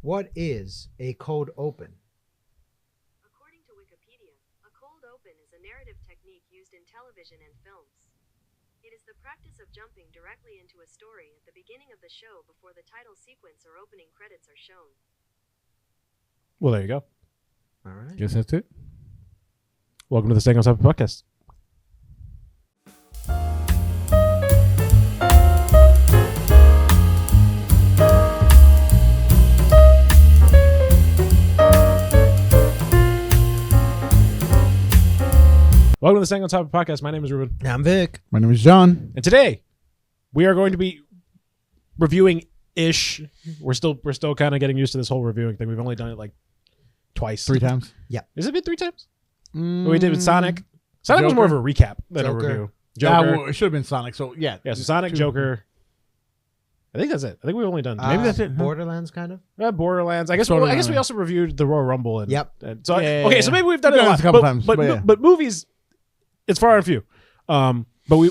What is a cold open? According to Wikipedia, a cold open is a narrative technique used in television and films. It is the practice of jumping directly into a story at the beginning of the show before the title sequence or opening credits are shown. Well, there you go. All right. Guess that's it. Welcome to the Staying on Topic podcast. Welcome to the Staying on Topic podcast. My name is Ruben. I'm Vic. My name is John. And today we are going to be reviewing ish. We're still kind of getting used to this whole reviewing thing. We've only done it like twice. 3 times. Has it been 3 times? We did with Sonic. Sonic was Joker. more of a recap than Joker. a review. Yeah, Joker. well, it should have been Sonic. So yeah. So Sonic, Joker. I think that's it. I think we've only done Maybe that's it, huh? Borderlands, kind of. Borderlands. I guess. Sort of, I guess we also reviewed the Royal Rumble. And, Yep. And so Yeah, okay, yeah, so yeah. maybe we've done We've it a done lot, this a couple but, times, but, but yeah. but movies, it's far and few. But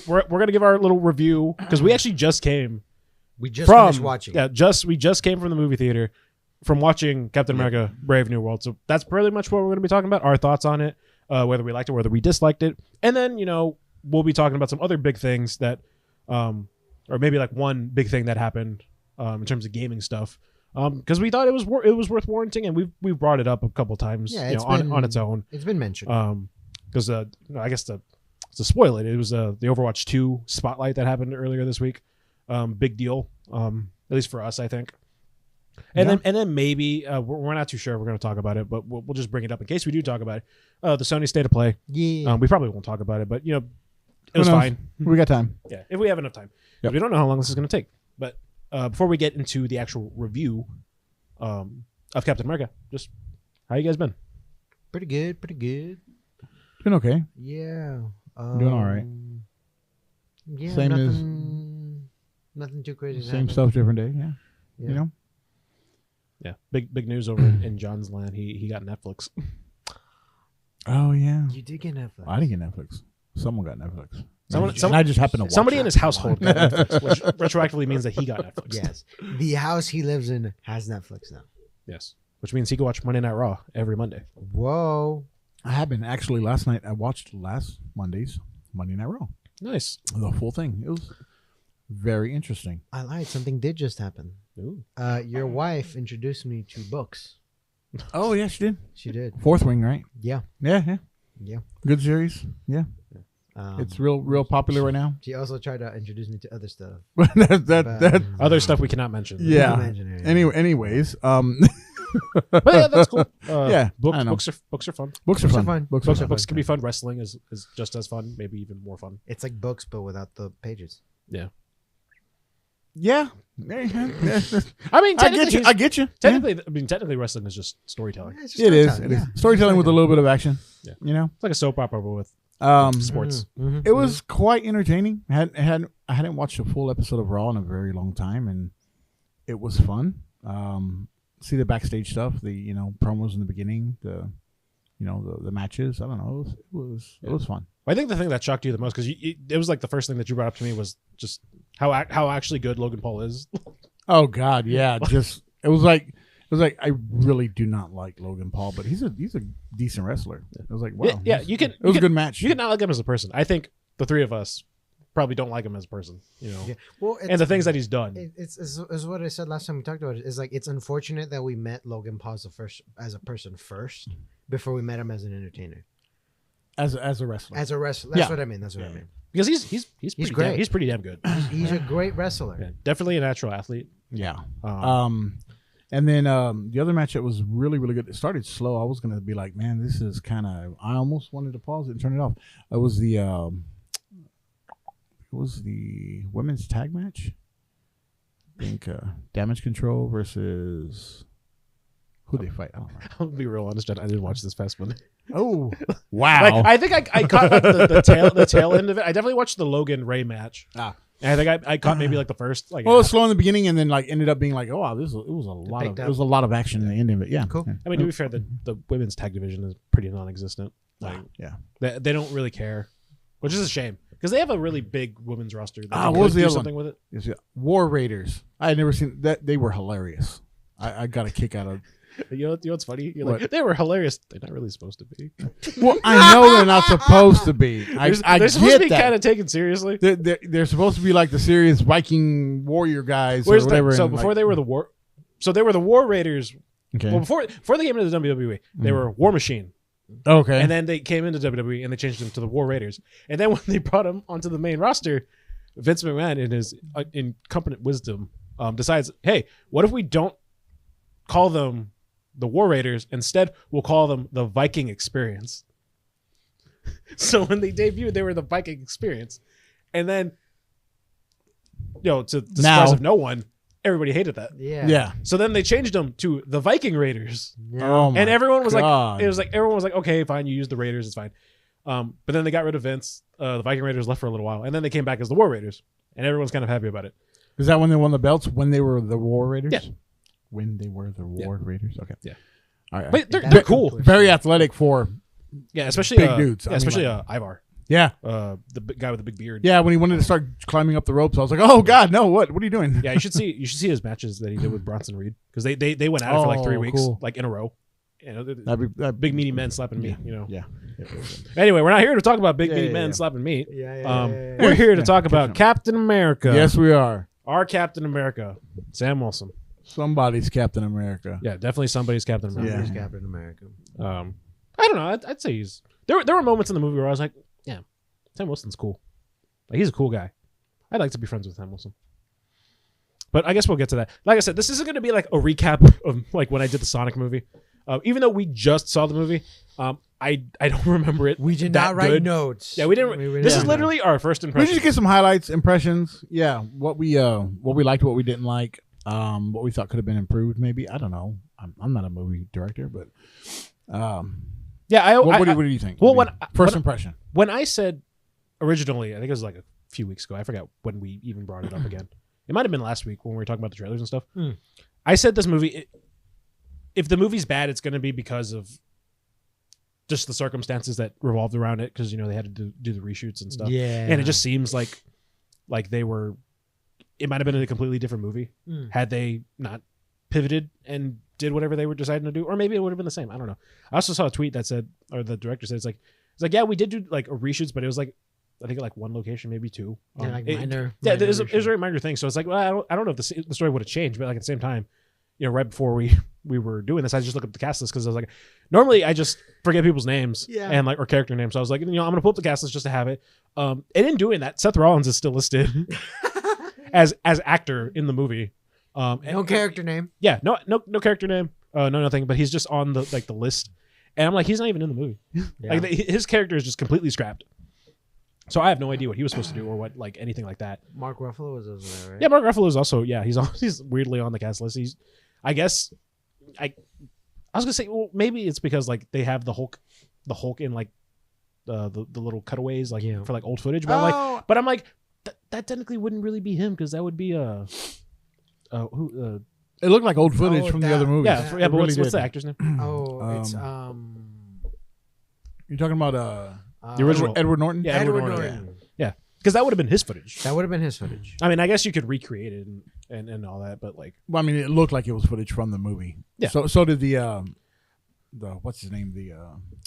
we're gonna give our little review because we actually just came We just from finished watching. Yeah, we just came from the movie theater from watching Captain America: Brave New World. So that's pretty much what we're going to be talking about. Our thoughts on it, whether we liked it, whether we disliked it, and then we'll be talking about some other big things that, or maybe like one big thing that happened in terms of gaming stuff. Because we thought it was worth warranting, and we've brought it up a couple times, Yeah, on its own. It's been mentioned. Because I guess to spoil it, it was the Overwatch 2 spotlight that happened earlier this week. Big deal, at least for us, I think. And then maybe we're not too sure we're going to talk about it, but we'll just bring it up in case we do talk about it. The Sony State of Play. Yeah. We probably won't talk about it, but it was knows? fine. We got time. Yeah, if we have enough time. Yep. We don't know how long this is going to take. But before we get into the actual review of Captain America, just how you guys been? Pretty good. Been okay. Yeah. Doing all right. Yeah. Same nothing too crazy. Same stuff, different day. Yeah. Yeah. You know. Yeah, big news over in John's land. He got Netflix. Oh yeah. You did get Netflix. I didn't get Netflix. Someone got Netflix. Someone- I just happened to watch Somebody it. in his household got Netflix, which retroactively means that he got Netflix. Yes. The house he lives in has Netflix now. Yes. Which means he can watch Monday Night Raw every Monday. Whoa. I have been actually last night. I watched last Monday's Monday Night Raw, Nice. the full thing. It was very interesting. I lied. Something did just happen. Ooh. Your wife introduced me to books. Oh yeah, she did. She did. Fourth Wing, right? Yeah. Yeah. Yeah. Good series. Yeah, it's real popular right now. She also tried to introduce me to other stuff. that Other stuff we cannot mention. Yeah. Imaginary. Anyways, But yeah, that's cool. Yeah, I know. Books are fun. books are Books are fun. fun. Books are fun. Books can be fun. Wrestling is just as fun, maybe even more fun. It's like books, but without the pages. Yeah. Yeah. I mean, I get you. technically, wrestling is just storytelling. Yeah, it's just It is. storytelling, It is yeah. storytelling with a little bit of action. Yeah. You know. It's like a soap opera but with sports. Mhm. It was quite entertaining. I hadn't watched a full episode of Raw in a very long time, and it was fun. See the backstage stuff, the promos in the beginning, the matches. I don't know. It was fun. I think the thing that shocked you the most, because it was like the first thing that you brought up to me was just how actually good Logan Paul is. Oh God, yeah. Just it was like I really do not like Logan Paul, but he's a decent wrestler. It was like wow. Yeah, It was a good match. You can not like him as a person. I think the three of us probably don't like him as a person. Yeah. Well, and the things that he's done. It's what I said last time we talked about it. It's like it's unfortunate that we met Logan Paul as a person first before we met him as an entertainer. as a wrestler. As a wrestler, that's Yeah. what I mean. That's what I mean. Because he's pretty great. He's pretty damn good. He's a great wrestler. Yeah, definitely a natural athlete. Yeah. Um, And then the other match that was really, really good. It started slow. I was gonna be like, man, this is kind of. I almost wanted to pause it and turn it off. It was the women's tag match. I think Damage Control versus who they fight. I don't know. I'll be real honest, Jen, I didn't watch this past one. Oh wow! Like, I think I caught like the tail end of it. I definitely watched the Logan Ray match. And I think I caught maybe like the first like. Well, it was slow in the beginning, and then like ended up being like, oh wow, it was a lot of action in the ending of it. Yeah, Cool. I mean, to be fair, the women's tag division is pretty non-existent. Like, yeah. they don't really care, which is a shame because they have a really big women's roster. That What they was could the do other something with it? War Raiders. I had never seen that. They were hilarious. I got a kick out of. You know what's funny? You're What? like, they were hilarious. They're not really supposed to be. Well, I know they're not supposed to be. I They're supposed to be get kind that. of taken seriously. They're supposed to be like the serious Viking warrior guys Where's or whatever. so and, before like, they were the war, so they were the War Raiders. okay, Well, before they came into the WWE, they were War Machine, okay, and then they came into WWE and they changed them to the War Raiders. And then when they brought them onto the main roster, Vince McMahon, in his incompetent wisdom, decides, hey, what if we don't call them the War Raiders? Instead, we'll call them the Viking Experience. So when they debuted, they were the Viking Experience, and then, to the surprise of no one, everybody hated that. yeah. So then they changed them to the Viking Raiders, Oh my and everyone was God. everyone was like, okay, fine, you use the Raiders, it's fine. But then they got rid of Vince. The Viking Raiders left for a little while, and then they came back as the War Raiders, and everyone's kind of happy about it. Is that when they won the belts? When they were the War Raiders? Yeah. When they were the War Raiders? Okay. Yeah. All right. But they're That's cool. cool. Very athletic for. Yeah, especially Big dudes. Yeah, I mean, especially like- Ivar, Yeah. the big guy with the big beard. Yeah. When he wanted to start climbing up the ropes, I was like, oh God, no! What are you doing? Yeah, you should see his matches that he did with Bronson Reed, because they went at it for like 3 Oh, weeks, cool. like in a row. That'd Big meaty men slapping meat. Yeah. Anyway, we're not here to talk about big Yeah, meaty yeah, men yeah. slapping meat. Yeah. We're here to Yeah, talk catch about up. Captain America. Yes, we are. Our Captain America, Sam Wilson. Somebody's Captain America. Yeah, definitely somebody's Captain America. There's Yeah. Captain America. I don't know. I'd say he's there. There were moments in the movie where I was like, yeah, Sam Wilson's cool. Like, he's a cool guy. I'd like to be friends with Sam Wilson. But I guess we'll get to that. Like I said, this isn't going to be like a recap of like when I did the Sonic movie. Even though we just saw the movie, I don't remember it. We did that not write good. notes. Yeah, we didn't. This is literally our first We impression. just get some highlights, impressions. Yeah, what we liked, what we didn't like, what we thought could have been improved. Maybe, I don't know. I'm not a movie director, but Yeah, what do you think? well, I mean, when- first when- impression. When I said originally, I think it was like a few weeks ago. I forgot when we even brought it up again. It might have been last week when we were talking about the trailers and stuff. I said this movie, if the movie's bad, it's going to be because of just the circumstances that revolved around it, because they had to do the reshoots and stuff. Yeah. And it just seems like they were. It might have been a completely different movie had they not pivoted and did whatever they were deciding to do, or maybe it would have been the same. I don't know. I also saw a tweet that said, or the director said, it's like yeah, we did do like reshoots, but it was like, I think like one location, maybe two. minor. Yeah, minor it was a reshoot. very minor thing. So it's like, well, I don't know if the story would have changed, but like at the same time, right before we were doing this, I just looked up the cast list because I was like, normally I just forget people's names and like or character names. So I was like, I'm gonna pull up the cast list just to have it. And in doing that, Seth Rollins is still listed as actor in the movie. No character name. Yeah, no character name, no nothing. But he's just on the list, and I'm like, he's not even in the movie. Yeah. Like his character is just completely scrapped. So I have no idea what he was supposed to do or what like anything like that. Mark Ruffalo was also there, right? Yeah, Mark Ruffalo is also he's weirdly on the cast list. I was gonna say, well, maybe it's because like they have the Hulk in like the little cutaways like for like old footage, but I'm like that technically wouldn't really be him, because that would be who It looked like old footage from the that- other movies. yeah It but what's really the did. actor's name? It's You're talking about The original. Edward Norton? Yeah, Edward Norton. Norton. Yeah, because that would have been his footage. That would have been his footage. I mean, I guess you could recreate it and all that, but like, Well, I mean, it looked like it was footage from the movie. Yeah. So did the what's his name? The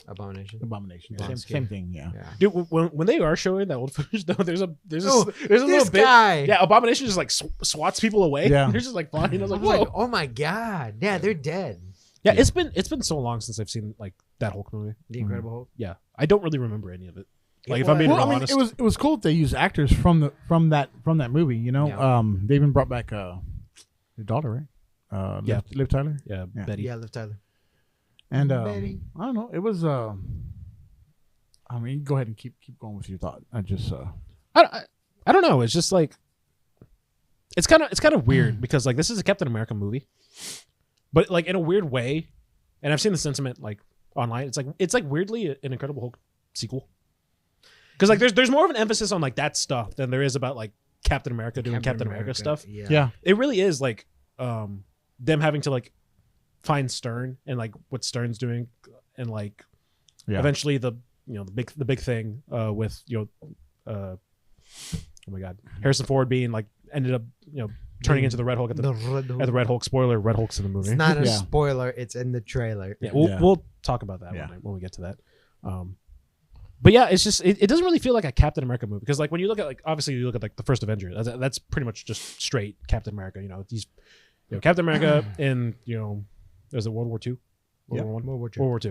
Abomination. Abomination. Yeah. Same thing. Yeah. Yeah. dude, when they are showing that old footage, though, there's a Oh, little This bit. guy. Yeah, Abomination just like swats people away. Yeah. They're just like flying. I was I like, was like, whoa. oh my god. Yeah, they're dead. Yeah, it's been so long since I've seen like that Hulk movie. The Incredible Hulk. Yeah, I don't really remember any of it. Like, It if I'm being was- real Well, I mean, honest, it was cool that they used actors from that movie. You know, Yeah. they even brought back your daughter, right? Yeah. Liv Tyler. yeah, Yeah. Betty. Yeah, Liv Tyler. And Betty. I don't know. It was. I mean, go ahead and keep going with your thought. I just. I don't know. It's just like it's kind of weird because like this is a Captain America movie, but like in a weird way, and I've seen the sentiment like online. It's like weirdly an Incredible Hulk sequel, because like there's more of an emphasis on like that stuff than there is about like Captain America doing Captain America stuff. Yeah. It really is like them having to like find Stern and like what Stern's doing, and like eventually the big thing with oh my god, Harrison Ford being like ended up turning into the Red Hulk at the Red Hulk. Spoiler: Red Hulk's in the movie. It's not a Yeah. spoiler. It's in the trailer. Yeah, Yeah. we'll talk about that Yeah. when we get to that. But yeah, it's just it doesn't really feel like a Captain America movie because like when you look at like obviously you look at like the first Avenger, that's pretty much just straight Captain America. You know, these Captain America in is it World War II? World War I? World War II. World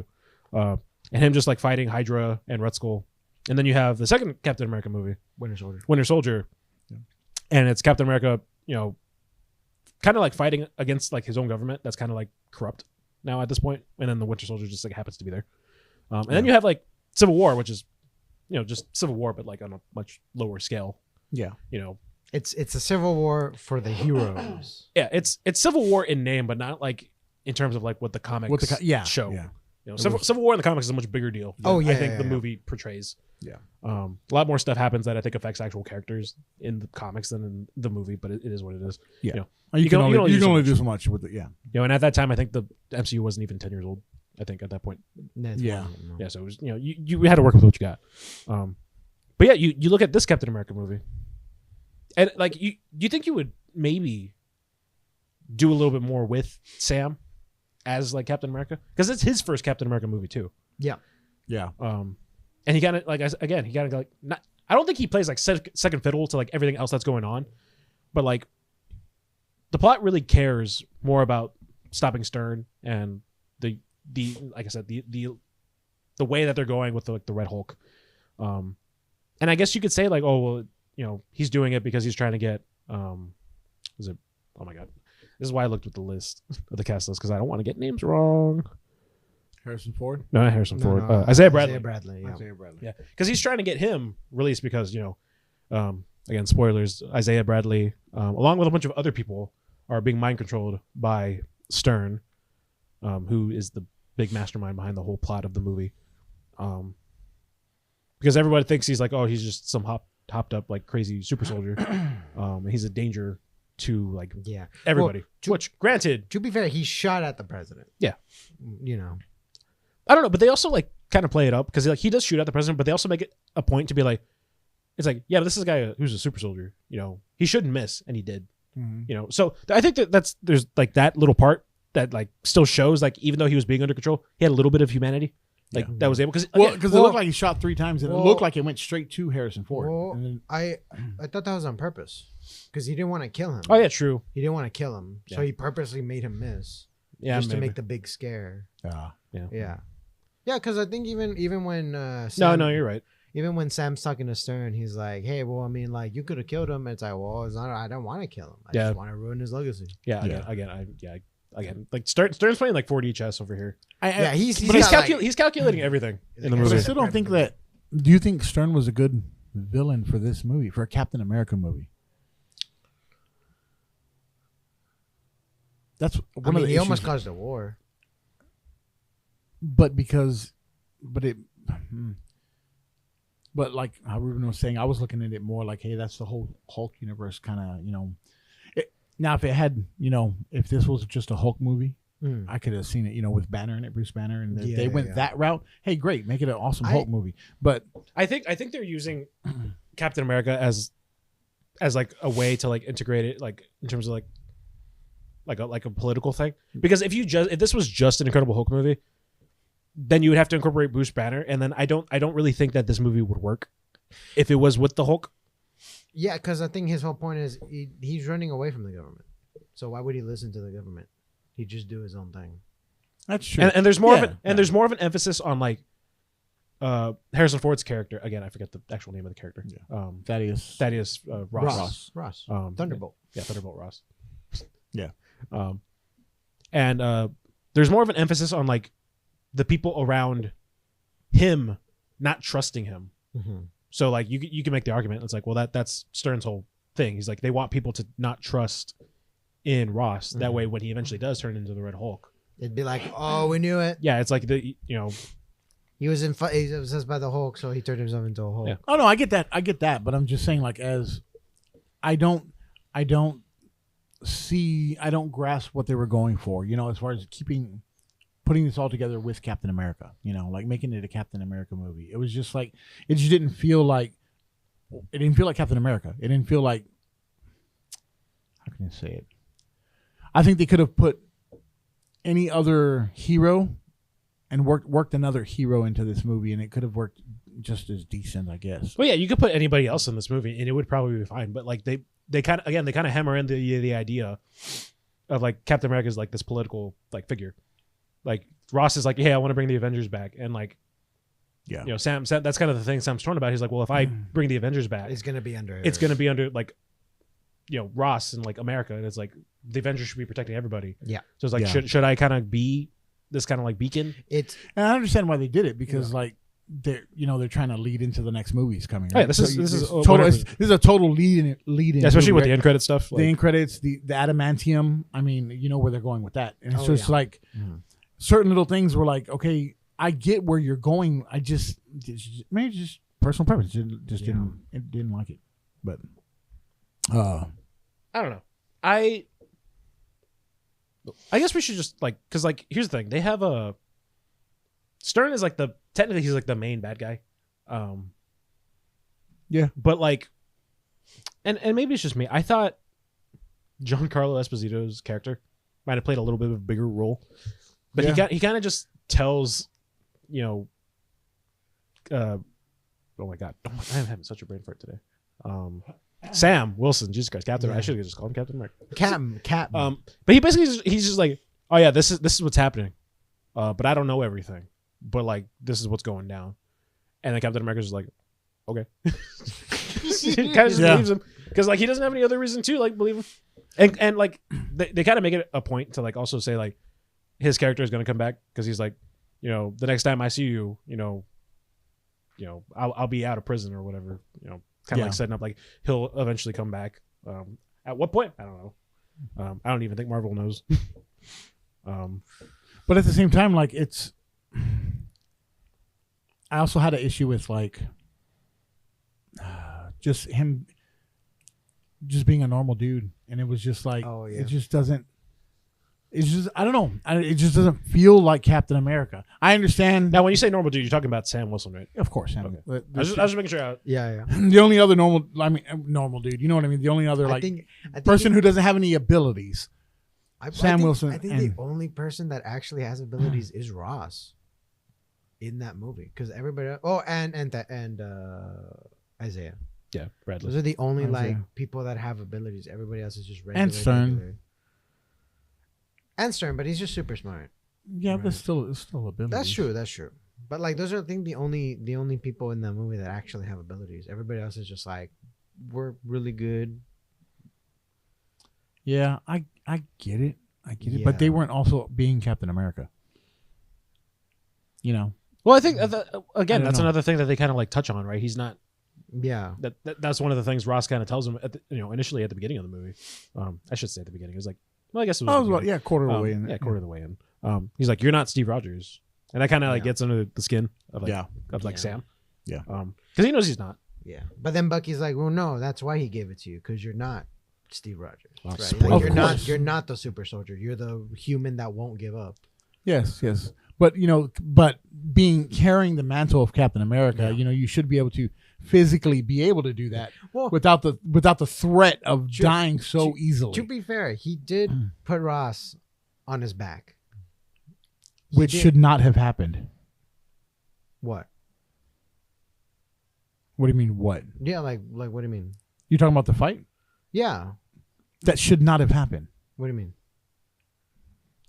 War II. And him just like fighting Hydra and Red Skull. And then you have the second Captain America movie, Winter Soldier. Yeah. And it's Captain America, kind of like fighting against like his own government that's kind of like corrupt now at this point. And then the Winter Soldier just like happens to be there. And then you have like Civil War, which is, just Civil War, but like on a much lower scale. Yeah. It's a civil war for the heroes. Yeah, it's Civil War in name, but not like in terms of like what the comics show. Yeah. Civil War in the comics is a much bigger deal. Oh, than yeah, I think yeah, the yeah. movie portrays. Yeah. A lot more stuff happens that I think affects actual characters in the comics than in the movie, but it is what it is. Yeah. You can only do so much with it. Yeah. And at that time, I think the MCU wasn't even 10 years old. I think at that point. Yeah. Yeah. So it was, you had to work with what you got. But yeah, you look at this Captain America movie, and like you think you would maybe do a little bit more with Sam as like Captain America because it's his first Captain America movie too. Yeah. And he kind of like again, he kind of like not. I don't think he plays like second fiddle to like everything else that's going on, but like the plot really cares more about stopping Stern and the like I said the way that they're going with the Red Hulk. And I guess you could say like, oh well, he's doing it because he's trying to get was it? Oh my god, this is why I looked at the list of the cast list because I don't want to get names wrong. Harrison Ford? No, not Harrison Ford. No, Isaiah Bradley. Yeah. Isaiah Bradley. Yeah, because he's trying to get him released because again spoilers. Isaiah Bradley, along with a bunch of other people, are being mind controlled by Stern, who is the big mastermind behind the whole plot of the movie. Because everybody thinks he's like, oh, he's just some hopped up like crazy super soldier. And he's a danger to like everybody. Well, Which, granted, to be fair, he shot at the president. Yeah. I don't know, but they also like kind of play it up because like he does shoot at the president, but they also make it a point to be like, it's like, yeah, but this is a guy who's a super soldier. He shouldn't miss, and he did. Mm-hmm. So I think there's like that little part that like still shows like even though he was being under control, he had a little bit of humanity, like that was able because it looked like he shot 3 times and it looked like it went straight to Harrison Ford. Well, and then, I thought that was on purpose because he didn't want to kill him. Oh yeah, true. He didn't want to kill him, so he purposely made him miss. Yeah, just to maybe. make the big scare. Yeah. Yeah, because I think even when no, you're right. Even when Sam's talking to Stern, he's like, "Hey, well, I mean, like, you could have killed him." And it's like, "Well, it's not. I don't want to kill him. I just want to ruin his legacy." Yeah, again. Like Stern's playing like 4D chess over here. He's calculating everything in the but movie. I still don't think that. Do you think Stern was a good villain for this movie, for a Captain America movie? That's one of the he issues. almost caused a war. But like how Ruben was saying, I was looking at it more like, hey, that's the whole Hulk universe kind of, now if it had, if this was just a Hulk movie, I could have seen it, with Banner in it, Bruce Banner, and if they went that route, hey, great, make it an awesome Hulk movie. But I think they're using Captain America as like a way to like integrate it, like in terms of like a political thing. Because if this was just an Incredible Hulk movie, then you would have to incorporate Bruce Banner, and then I don't really think that this movie would work if it was with the Hulk. Yeah, because I think his whole point is he's running away from the government. So why would he listen to the government? He'd just do his own thing. That's true. And there's more there's more of an emphasis on like Harrison Ford's character. Again, I forget the actual name of the character. Yeah. Thaddeus Ross. Thunderbolt. Yeah, Thunderbolt Ross. Yeah. And there's more of an emphasis on like the people around him not trusting him. Mm-hmm. So like you can make the argument. It's like, well, that's Stern's whole thing. He's like, they want people to not trust in Ross. That way, when he eventually does turn into the Red Hulk, it'd be like, oh, we knew it. Yeah, it's like he was obsessed by the Hulk, so he turned himself into a Hulk. Yeah. Oh no, I get that, but I'm just saying, like, as I don't grasp what they were going for, as far as putting this all together with Captain America, like making it a Captain America movie. It was just like, it just didn't feel like Captain America. It didn't feel like, how can I say it? I think they could have put any other hero and worked another hero into this movie, and it could have worked just as decent, I guess. Well, yeah, you could put anybody else in this movie, and it would probably be fine. But like they kind of hammer in the idea of like Captain America is like this political like figure. Like Ross is like, hey, I want to bring the Avengers back, and like, Yeah. you know, Sam that's kind of the thing Sam's torn about. He's like, well, if I bring the Avengers back, It's gonna be under. it's gonna be under like, you know, Ross and like America, and it's like the Avengers should be protecting everybody. Yeah. So it's like, Yeah. should I kind of be this kind of like beacon? It's And I understand why they did it because like they're trying to lead into the next movies coming. Oh, yeah, Right? this is total. whatever. This is a total lead in. Yeah, especially with the end credit stuff. the Like, end credits, the adamantium. I mean, you know where they're going with that, and it's Oh, just yeah. like certain little things were like, okay, I get where you're going. I just maybe just personal preference. Didn't like it, but I don't know. I guess we should just like, because like here's the thing, they have a Stern is like technically he's like the main bad guy, Yeah. but like, and maybe it's just me. I thought Giancarlo Esposito's character might have played a little bit of a bigger role, but he kind of just tells, you know, oh my god, I'm having such a brain fart today. Sam Wilson, Jesus Christ, Captain. Yeah. I should have just called him Captain America. Cap. But he basically he's just like, oh yeah, this is what's happening, but I don't know everything, but like this is what's going down, and then Captain America's just like, okay, kind of just believes him because like he doesn't have any other reason to like believe him, and like they kind of make it a point to like also say like his character is going to come back because he's like, you know, the next time I see you, you know, I'll be out of prison or whatever, you know. Kind of like setting up like he'll eventually come back. At what point? I don't know. I don't even think Marvel knows. but at the same time, like it's. I also had an issue with like just him, just being a normal dude, and it was just like, Oh, yeah. it just doesn't. It's just I don't know. It just doesn't feel like Captain America. I understand. Now, when you say normal dude, you're talking about Sam Wilson, right? Of course, Sam. Okay. I was just making sure. Yeah. The only other normal dude. You know what I mean? The only other I like think person who doesn't have any abilities. Sam Wilson I think and- the only person that actually has abilities is Ross in that movie because everybody. And Isaiah. Yeah, Bradley. Those are the only like Isaiah. people that have abilities. Everybody else is just regular. And Stern. regular. And Stern, but he's just super smart. Yeah, but Right. it's still abilities. That's true. But like those are, I think, the only people in that movie that actually have abilities. Everybody else is just like, we're really good. Yeah, I get it. But they Yeah. weren't also being Captain America. You know. Well, I think again, I don't that's know. another thing that they kind of like touch on, right? He's not. Yeah. That's one of the things Ross kind of tells him at initially at the beginning of the movie. I should say at the beginning. It was like, well, I guess it was. Oh, the beginning. quarter of the way in. Yeah, quarter of the way in. He's like, you're not Steve Rogers, and that kind of like Yeah. gets under the skin of like Yeah. of Sam. Yeah. Because he knows he's not. Yeah. But then Bucky's like, well, no, that's why he gave it to you because you're not Steve Rogers. Well, Right? spoiler. Like, Of you're course. not the super soldier. You're the human that won't give up. Yes. But carrying the mantle of Captain America, you should be able to physically be able to do that Well, without the threat of To- dying so to easily, to be fair, he did put Ross on his back. He which did. should not have happened. What? What do you mean? What? Yeah, like what do you mean? You talking about the fight? Yeah. That should not have happened. What do you mean?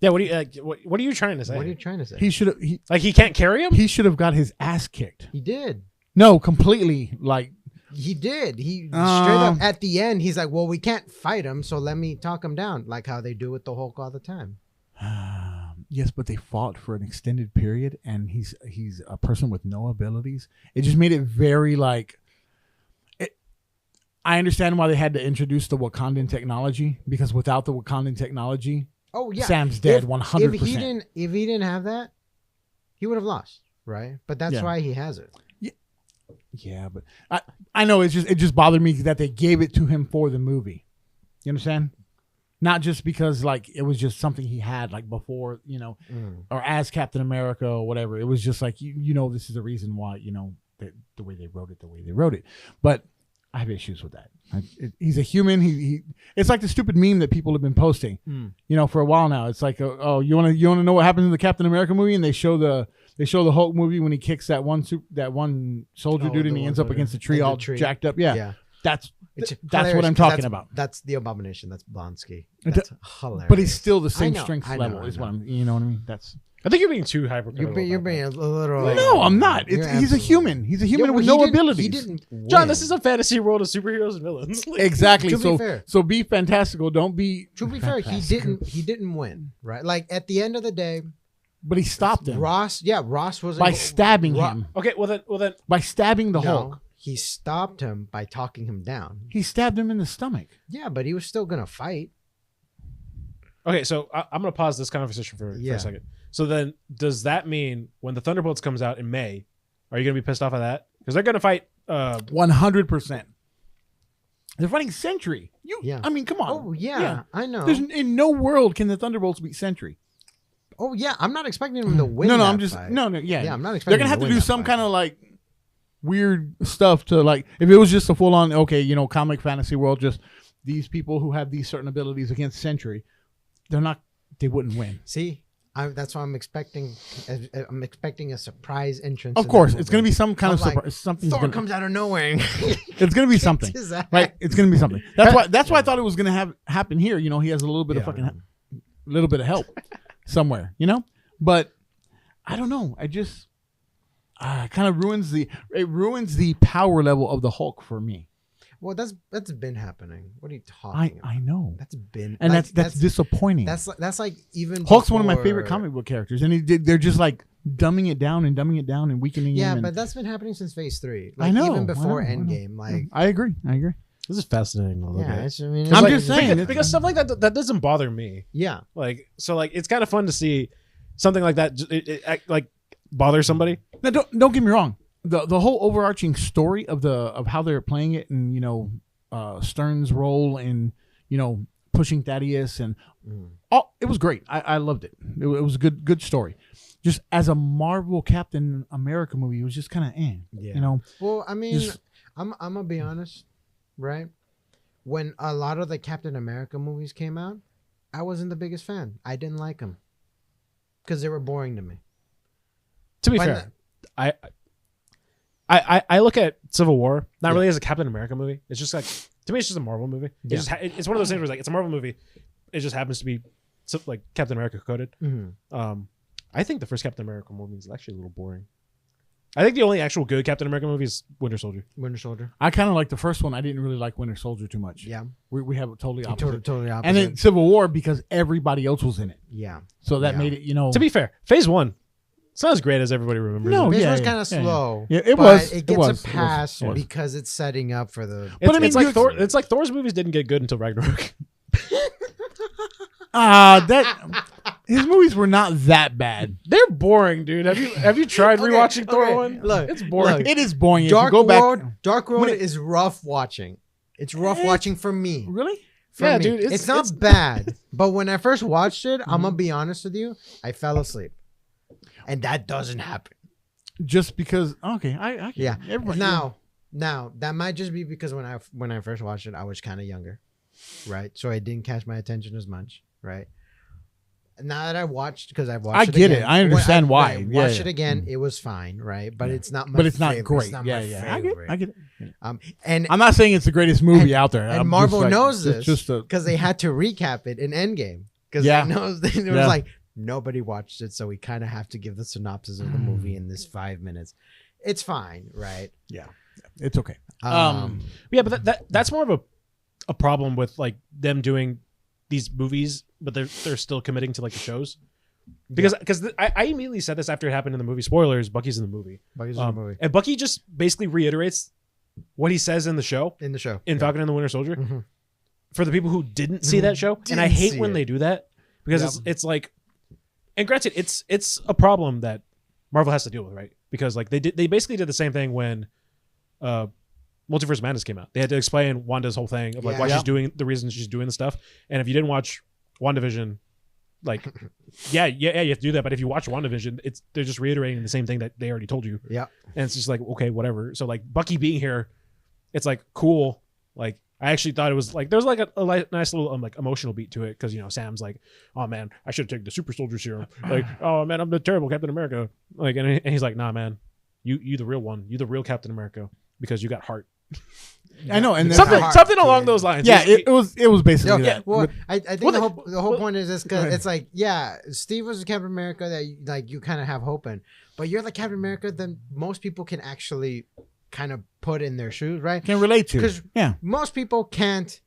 Yeah. What do you what are you trying to say? What are you trying to say? He should have. Like he can't carry him? He should have got his ass kicked. He did. No, completely. Like He did. He straight Um, up at the end, he's like, well, we can't fight him, so let me talk him down, like how they do with the Hulk all the time. yes, but they fought for an extended period, and he's a person with no abilities. It just made it very like. I understand why they had to introduce the Wakandan technology because without the Wakandan technology, Oh yeah, Sam's dead If 100%. he didn't have that, he would have lost, right? But that's Yeah. why he has it. Yeah, but I know it just bothered me that they gave it to him for the movie. You understand? Not just because like it was just something he had like before, or as Captain America or whatever. It was just like this is the reason why the way they wrote it. But I have issues with that. He's a human. He it's like the stupid meme that people have been posting, for a while now. It's like, oh, you want to know what happens in the Captain America movie, and they show the Hulk movie when he kicks that one soldier dude, and he ends up against the tree all jacked up. Yeah. That's what I'm talking about. That's the Abomination. That's Blonsky. That's hilarious. But he's still the same strength level. Is what I'm. You know what I mean? That's. I think you're being too hypercritical. You're being a little. No, I'm not. He's a human. He's a human with no abilities. He didn't. Win. John, this is a fantasy world of superheroes and villains. Exactly. To be fair. So be fantastical. Don't be. To be fair, he didn't win. Right. Like at the end of the day. But he stopped him. Ross was by stabbing him. Okay. Well then. By stabbing the Hulk. He stopped him by talking him down. He stabbed him in the stomach. Yeah, but he was still gonna fight. Okay, so I'm gonna pause this conversation for a second. So then, does that mean when the Thunderbolts comes out in May, are you gonna be pissed off at that? Because they're gonna fight 100%. They're fighting Sentry. I mean, come on. Oh yeah. I know. In no world can the Thunderbolts beat Sentry. Oh yeah, I'm not expecting them to win. No, that I'm just fight. no, Yeah, I'm not expecting. They're gonna have to do some kind of like weird stuff to like. If it was just a full on comic fantasy world, just these people who have these certain abilities against Sentry, they wouldn't win. See, that's why I'm expecting. I'm expecting a surprise entrance. Of course, it's gonna be some kind of surprise. Something comes out of nowhere. It's gonna be something, right? It's gonna be something. That's why I thought it was gonna happen here. He has a little bit of little bit of help somewhere, But I don't know. I just kind of ruins the power level of the Hulk for me. Well, that's been happening. What are you talking about? I know that's been, and that's disappointing. That's like even Hulk's one of my favorite comic book characters, and they're just like dumbing it down and weakening him. Yeah, but that's been happening since Phase 3. Like, I know, even before Endgame. I know. Like I agree. This is fascinating to look at. I'm just saying because stuff like that doesn't bother me. Yeah, it's kind of fun to see something like that like bother somebody. Now, don't get me wrong. The whole overarching story of how they're playing it, and Stern's role in pushing Thaddeus, and it was great. I loved it. It was a good story. Just as a Marvel Captain America movie, it was just kind of Yeah. Well, I mean, I'm gonna be honest, right? When a lot of the Captain America movies came out, I wasn't the biggest fan. I didn't like them because they were boring to me. To be fair, I look at Civil War not really as a Captain America movie. It's just like, to me, it's just a Marvel movie. It's one of those things where it's a Marvel movie. It just happens to be like Captain America coded. Mm-hmm. I think the first Captain America movie is actually a little boring. I think the only actual good Captain America movie is Winter Soldier. I kind of like the first one. I didn't really like Winter Soldier too much. Yeah. We have a totally opposite. Totally opposite. And then Civil War, because everybody else was in it. Yeah. So that made it, To be fair, Phase 1, it's not as great as everybody remembers. No, Phase 1's kind of slow. Yeah, it was. It gets a pass because it's setting up for the... It's like Thor. It's like Thor's movies didn't get good until Ragnarok. His movies were not that bad. They're boring, dude. Have you tried rewatching Thor 1? Look, it's boring. It is boring. Dark World is rough watching. It's rough watching for me. Really? For me. Dude. It's not bad. But when I first watched it, I'm gonna be honest with you, I fell asleep, and that doesn't happen. Just because? Okay, I yeah. Now that might just be because when I first watched it, I was kind of younger, right? So I didn't catch my attention as much, right? Now that I watched, because I've watched it again. I understand why. I watched it again. It was fine, right? But it's not my But it's not favorite. great. It's not Yeah. my I get it. And I'm not saying it's the greatest movie out there. And I'm Marvel just knows this just because they had to recap it in Endgame. Because they knows it was like nobody watched it, so we kind of have to give the synopsis of the movie in this 5 minutes. It's fine, right? Yeah, it's okay. Yeah, but that's more of a problem with like them doing these movies, but they're still committing to like the shows. Because I immediately said this after it happened in the movie. Spoilers: Bucky's in the movie. And Bucky just basically reiterates what he says in the show. In Falcon and the Winter Soldier. Mm-hmm. For the people who didn't see that show, and I hate when they do that because it's like, and granted, it's a problem that Marvel has to deal with, right? Because like they basically did the same thing when Multiverse Madness came out. They had to explain Wanda's whole thing of like why she's doing the reasons she's doing the stuff. And if you didn't watch WandaVision, like you have to do that. But if you watch WandaVision, they're just reiterating the same thing that they already told you. Yeah. And it's just like, okay, whatever. So like Bucky being here it's like cool. Like I actually thought it was like there's like a nice little like emotional beat to it because you know Sam's like, oh man, I should have taken the super soldier serum. Like, oh man, I'm the terrible Captain America. Like, and he's like, nah, man, you the real one. You the real Captain America because you got heart. I know, and something along those lines. Yeah, it was basically that. Yeah, well, I think the whole point is this because ahead. it's like, yeah, Steve was the Captain America that like you kind of have hope in, but you're the Captain America that most people can actually kind of put in their shoes, right? Can relate to. Because Yeah, most people can't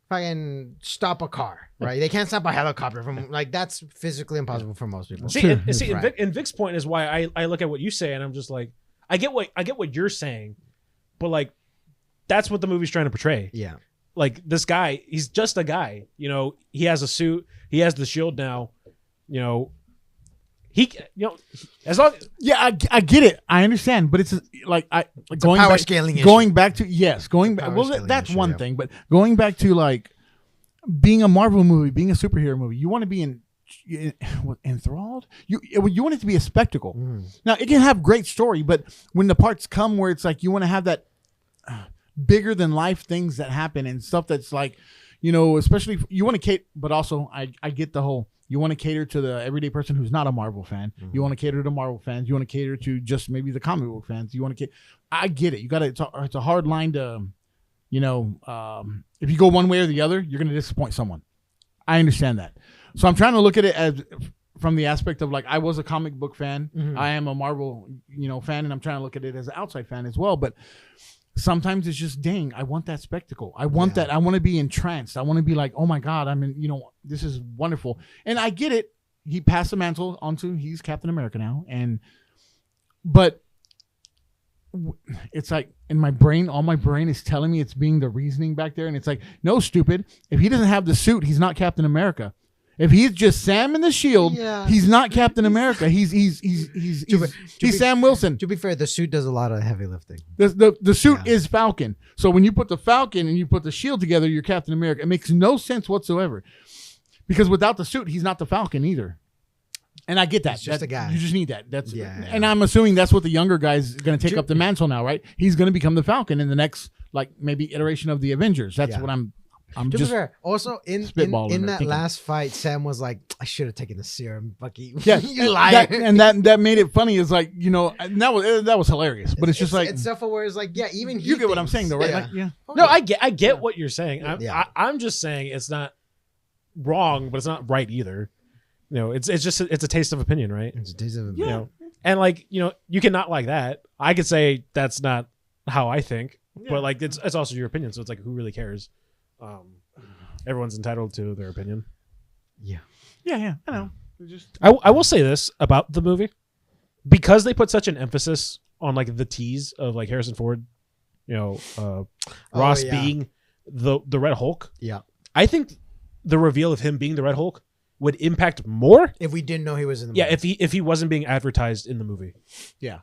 fucking stop a car, right? They can't stop a helicopter from like that's physically impossible for most people. See, Sure. and Vic's point is why I look at what you say and I'm just like, I get what you're saying, but like that's what the movie's trying to portray. Yeah. Like this guy, he's just a guy. You know, he has a suit, he has the shield now. You know, as long yeah, I get it. I understand, but it's like going power back, scaling issue. going back to going back. Power Well, scaling that's issue, one yeah. thing, but going back to like being a Marvel movie, being a superhero movie, you want to be enthralled. You want it to be a spectacle. Now it can have great story, but when the parts come where it's like you want to have that bigger than life things that happen and stuff that's like, you know, especially you want to cater, but also I get the whole. You want to cater to the everyday person who's not a Marvel fan. You want to cater to Marvel fans. You want to cater to just maybe the comic book fans. You want to I get it. You got to. It's a hard line to, you know, if you go one way or the other, you're going to disappoint someone. I understand that. So I'm trying to look at it as from the aspect of like I was a comic book fan. I am a Marvel, you know, fan, and I'm trying to look at it as an outside fan as well. But sometimes it's just, dang, I want that spectacle. I want that. I want to be entranced. I want to be like, oh my God, I mean, you know, this is wonderful. And I get it. He passed the mantle onto, he's Captain America now. But it's like in my brain, all my brain is telling me it's being the reasoning back there. And it's like, no, stupid. If he doesn't have the suit, he's not Captain America. If he's just Sam in the shield, he's not Captain America. He's Sam Wilson. To be fair, the suit does a lot of heavy lifting. The suit is Falcon. So when you put the Falcon and you put the shield together, you're Captain America. It makes no sense whatsoever. Because without the suit, he's not the Falcon either. And I get that. He's just a guy. You just need that. And I'm assuming that's what the younger guy's going to take up the mantle now, right? He's going to become the Falcon in the next, like, maybe iteration of the Avengers. That's what I'm to just be fair, also in that last fight, Sam was like, "I should have taken the serum, Bucky." Yeah, you liar. That made it funny. Is like, you know, and that was hilarious. But it's just like it's stuff where it's like, yeah, even you get what I'm saying though, right? Like, Okay. No, I get what you're saying. I'm just saying it's not wrong, but it's not right either. You know, it's just a taste of opinion, right? It's a taste of You know, and like, you know, you can not like that. I could say that's not how I think, but like it's also your opinion. So it's like, who really cares? Everyone's entitled to their opinion. Yeah. I know. I will say this about the movie, because they put such an emphasis on like the tease of like Harrison Ford, you know, Ross being the Red Hulk. Yeah. I think the reveal of him being the Red Hulk would impact more if we didn't know he was in the movie. Yeah, if he wasn't being advertised in the movie. Yeah.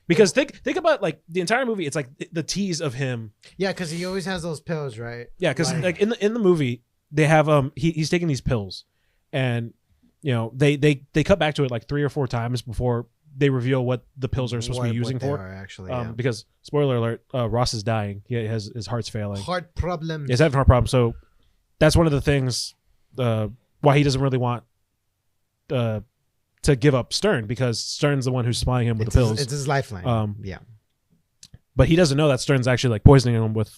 Because think about like the entire movie. It's like the tease of him. Yeah, because he always has those pills, right? Yeah, because like in the movie they have he's taking these pills, and you know they cut back to it like 3 or 4 times before they reveal what the pills are supposed to be using for. Actually, because spoiler alert, Ross is dying. His heart's failing. Heart problems. He's having heart problems. So that's one of the things why he doesn't really want to give up Stern, because Stern's the one who's supplying him with the pills. It's his lifeline. But he doesn't know that Stern's actually like poisoning him with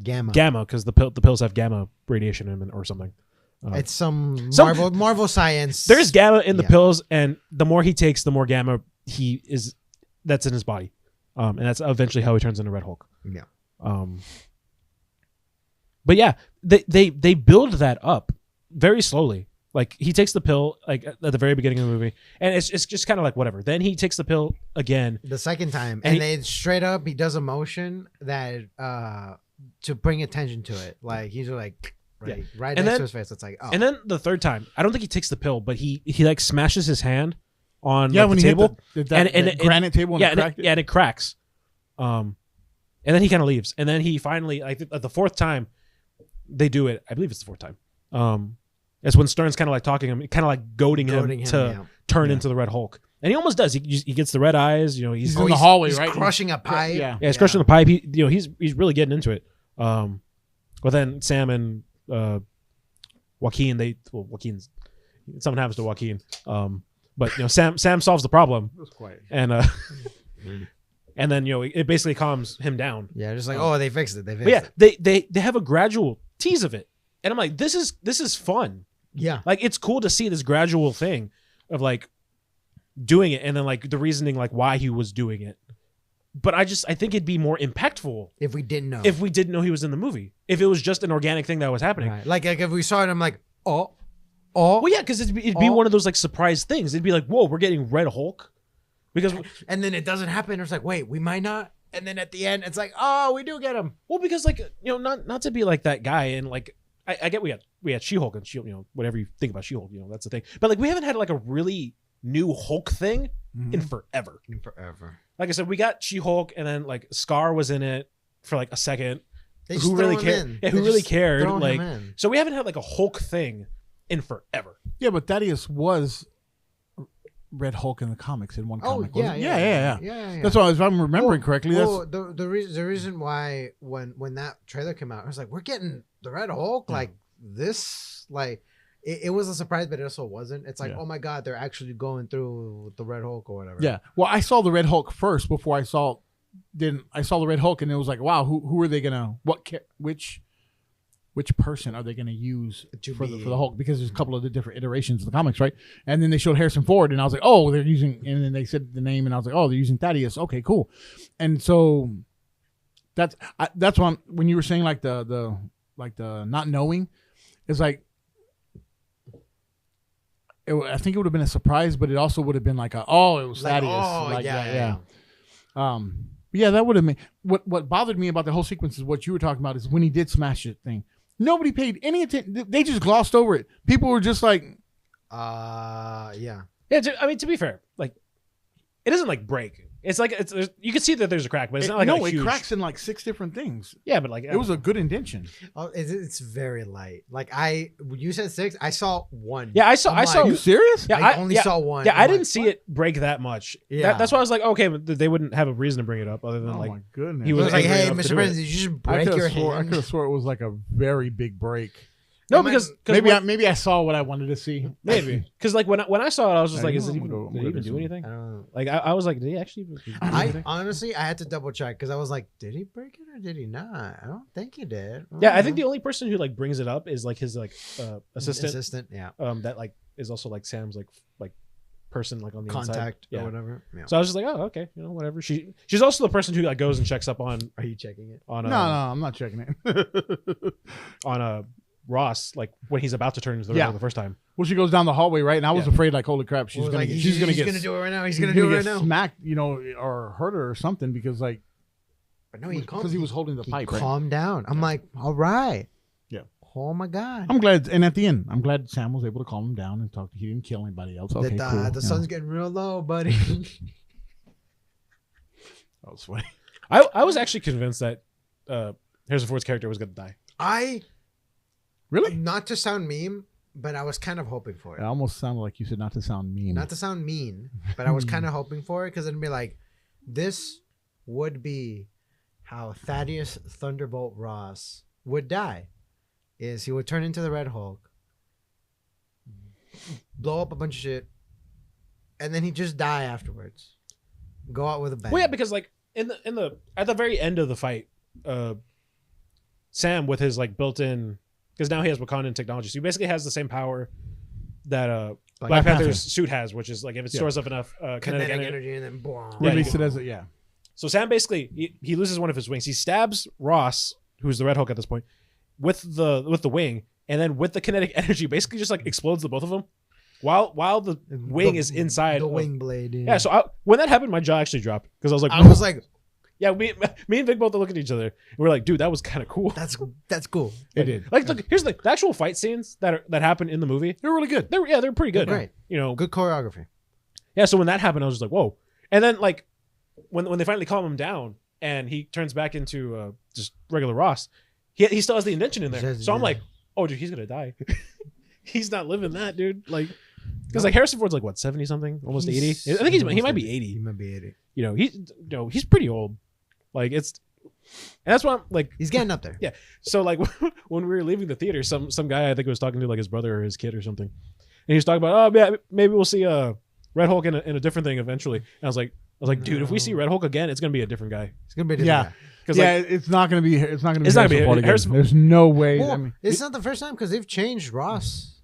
gamma, because the pills have gamma radiation in them or something. It's some Marvel science. There's gamma in the pills, and the more he takes, the more gamma that's in his body, and that's eventually how he turns into Red Hulk. Yeah. But yeah, they build that up very slowly. Like he takes the pill like at the very beginning of the movie, and it's just kind of like whatever. Then he takes the pill again the second time, and then straight up he does a motion that to bring attention to it. Like he's like right next to his face. It's like and then the third time, I don't think he takes the pill, but he like smashes his hand on when the table, and granite table, and and it cracks. And then he kind of leaves, and then he finally like at the 4th time they do it. I believe it's the 4th time. It's when Stern's kind of like talking him, kind of like goading him to turn into the Red Hulk. and he almost does. He gets the red eyes. You know, He's in the hallway, he's right? crushing a pipe. yeah, he's crushing the pipe. He's really getting into it. But then Sam and Joaquin, Joaquin's something happens to Joaquin. But Sam solves the problem. It was quiet. And and then it basically calms him down. Yeah, just like they fixed it. They have a gradual tease of it, and I'm like, this is fun. Yeah, like it's cool to see this gradual thing of like doing it, and then like the reasoning like why he was doing it. But I think it'd be more impactful if we didn't know. If we didn't know he was in the movie, if it was just an organic thing that was happening, right. like if we saw it, I'm like, well, yeah, because it'd be one of those like surprise things. It'd be like, whoa, we're getting Red Hulk, because and then it doesn't happen. It's like, wait, we might not. And then at the end, it's like, oh, we do get him. Well, because like not to be like that guy, and like I get we had She-Hulk and whatever you think about She-Hulk, that's the thing. But like we haven't had like a really new Hulk thing in forever. Like I said, we got She-Hulk, and then like Scar was in it for like a second. Who really cared? Yeah, who really cared? Like, so we haven't had like a Hulk thing in forever. Yeah, but Thaddeus was Red Hulk in the comics in one comic. Yeah. That's why, if I'm remembering correctly. Well, the reason why when that trailer came out, I was like, we're getting the Red Hulk like this, like. It was a surprise, but it also wasn't. It's like, oh my God, they're actually going through the Red Hulk or whatever. Yeah. Well, I saw the Red Hulk first before I saw the Red Hulk, and it was like, wow, who are they gonna which person are they gonna use for the Hulk? Because there's a couple of the different iterations of the comics, right? And then they showed Harrison Ford, and I was like, oh, they're using, and then they said the name, and I was like, oh, they're using Thaddeus. Okay, cool. And so that's why when you were saying like the not knowing, it's like. I think it would have been a surprise, but it also would have been like it was Thaddeus. Yeah. That would have made what bothered me about the whole sequence is what you were talking about is when he did smash it thing. Nobody paid any attention. They just glossed over it. People were just like, yeah. I mean, to be fair, like it doesn't like break. It's like you can see that there's a crack, but it's not like it cracks in like 6 different things. Yeah, but like it was a good indention. Oh, it's very light. Like you said 6, I saw 1. Yeah, I saw. Are you serious? Yeah, I only saw 1. Yeah, I didn't see it break that much. Yeah, that's why I was like, okay, but they wouldn't have a reason to bring it up other than my goodness. He was like, hey, Mr. President, did you just break your hand? I could have swore it was like a very big break. No, because maybe I saw what I wanted to see. Maybe because like when I saw it, I was just like, did he even do anything? I don't know. Like I was like, did he actually? Honestly, I had to double check because I was like, did he break it or did he not? I don't think he did. I think the only person who like brings it up is like his like assistant. Yeah. That like is also like Sam's like person like on the contact inside. Or whatever. Yeah. So I was just like, oh, okay, whatever. She's also the person who like goes and checks up on. Are you checking it? On no, I'm not checking it. On Ross, like when he's about to turn into the Red Hulk the first time. Well, she goes down the hallway, right? And I was afraid, like, holy crap, she's gonna do it right now. He's gonna do it right now. Smacked, or hurt her or something because like. But no, because he was holding the pipe. Calm down. I'm like, all right. Yeah. Oh my God. I'm glad, and at the end, I'm glad Sam was able to calm him down and talk. He didn't kill anybody else. Okay, cool. The sun's getting real low, buddy. That was funny. I was actually convinced that Harrison Ford's character was gonna die. Really? Not to sound meme, but I was kind of hoping for it. It almost sounded like you said not to sound mean. Not to sound mean, but I was kind of hoping for it because it'd be like, this would be how Thaddeus Thunderbolt Ross would die. Is he would turn into the Red Hulk, blow up a bunch of shit, and then he'd just die afterwards. Go out with a bang. Well, yeah, because like at the very end of the fight, Sam with his like built-in. Because now he has Wakandan technology. So he basically has the same power that Black Panther's suit has, which is like if it stores up enough kinetic energy and then boom. Release it as a So Sam basically he loses one of his wings. He stabs Ross, who's the Red Hulk at this point, with the wing, and then with the kinetic energy, basically just like explodes the both of them, while the wing is inside the wing blade. Yeah. So when that happened, my jaw actually dropped because I was like. Yeah, me and Vic both look at each other. And we're like, dude, that was kind of cool. That's cool. It did. Like, look, here's the actual fight scenes that happen in the movie. They're really good. They're pretty good. They're great. Good choreography. Yeah. So when that happened, I was just like, whoa. And then like when they finally calm him down and he turns back into just regular Ross, he still has the indention in there. So I'm like, oh, dude, he's gonna die. He's not living that, dude. Like, Because like Harrison Ford's like what 70 something, almost 80. I think he might be 80. He might be 80. You know, he's pretty old. Like and that's why I'm like He's getting up there. Yeah. So like when we were leaving the theater, some guy I think was talking to like his brother or his kid or something, and he was talking about, oh yeah, maybe we'll see Red Hulk in a different thing eventually. And I was like, dude, if we see Red Hulk again, it's gonna be a different guy. It's gonna be a different guy. Yeah, like, it's not gonna be. It's not gonna be. It's not gonna be Ford again. Harrison. There's no way. Well, I mean, it's not the first time because they've changed Ross.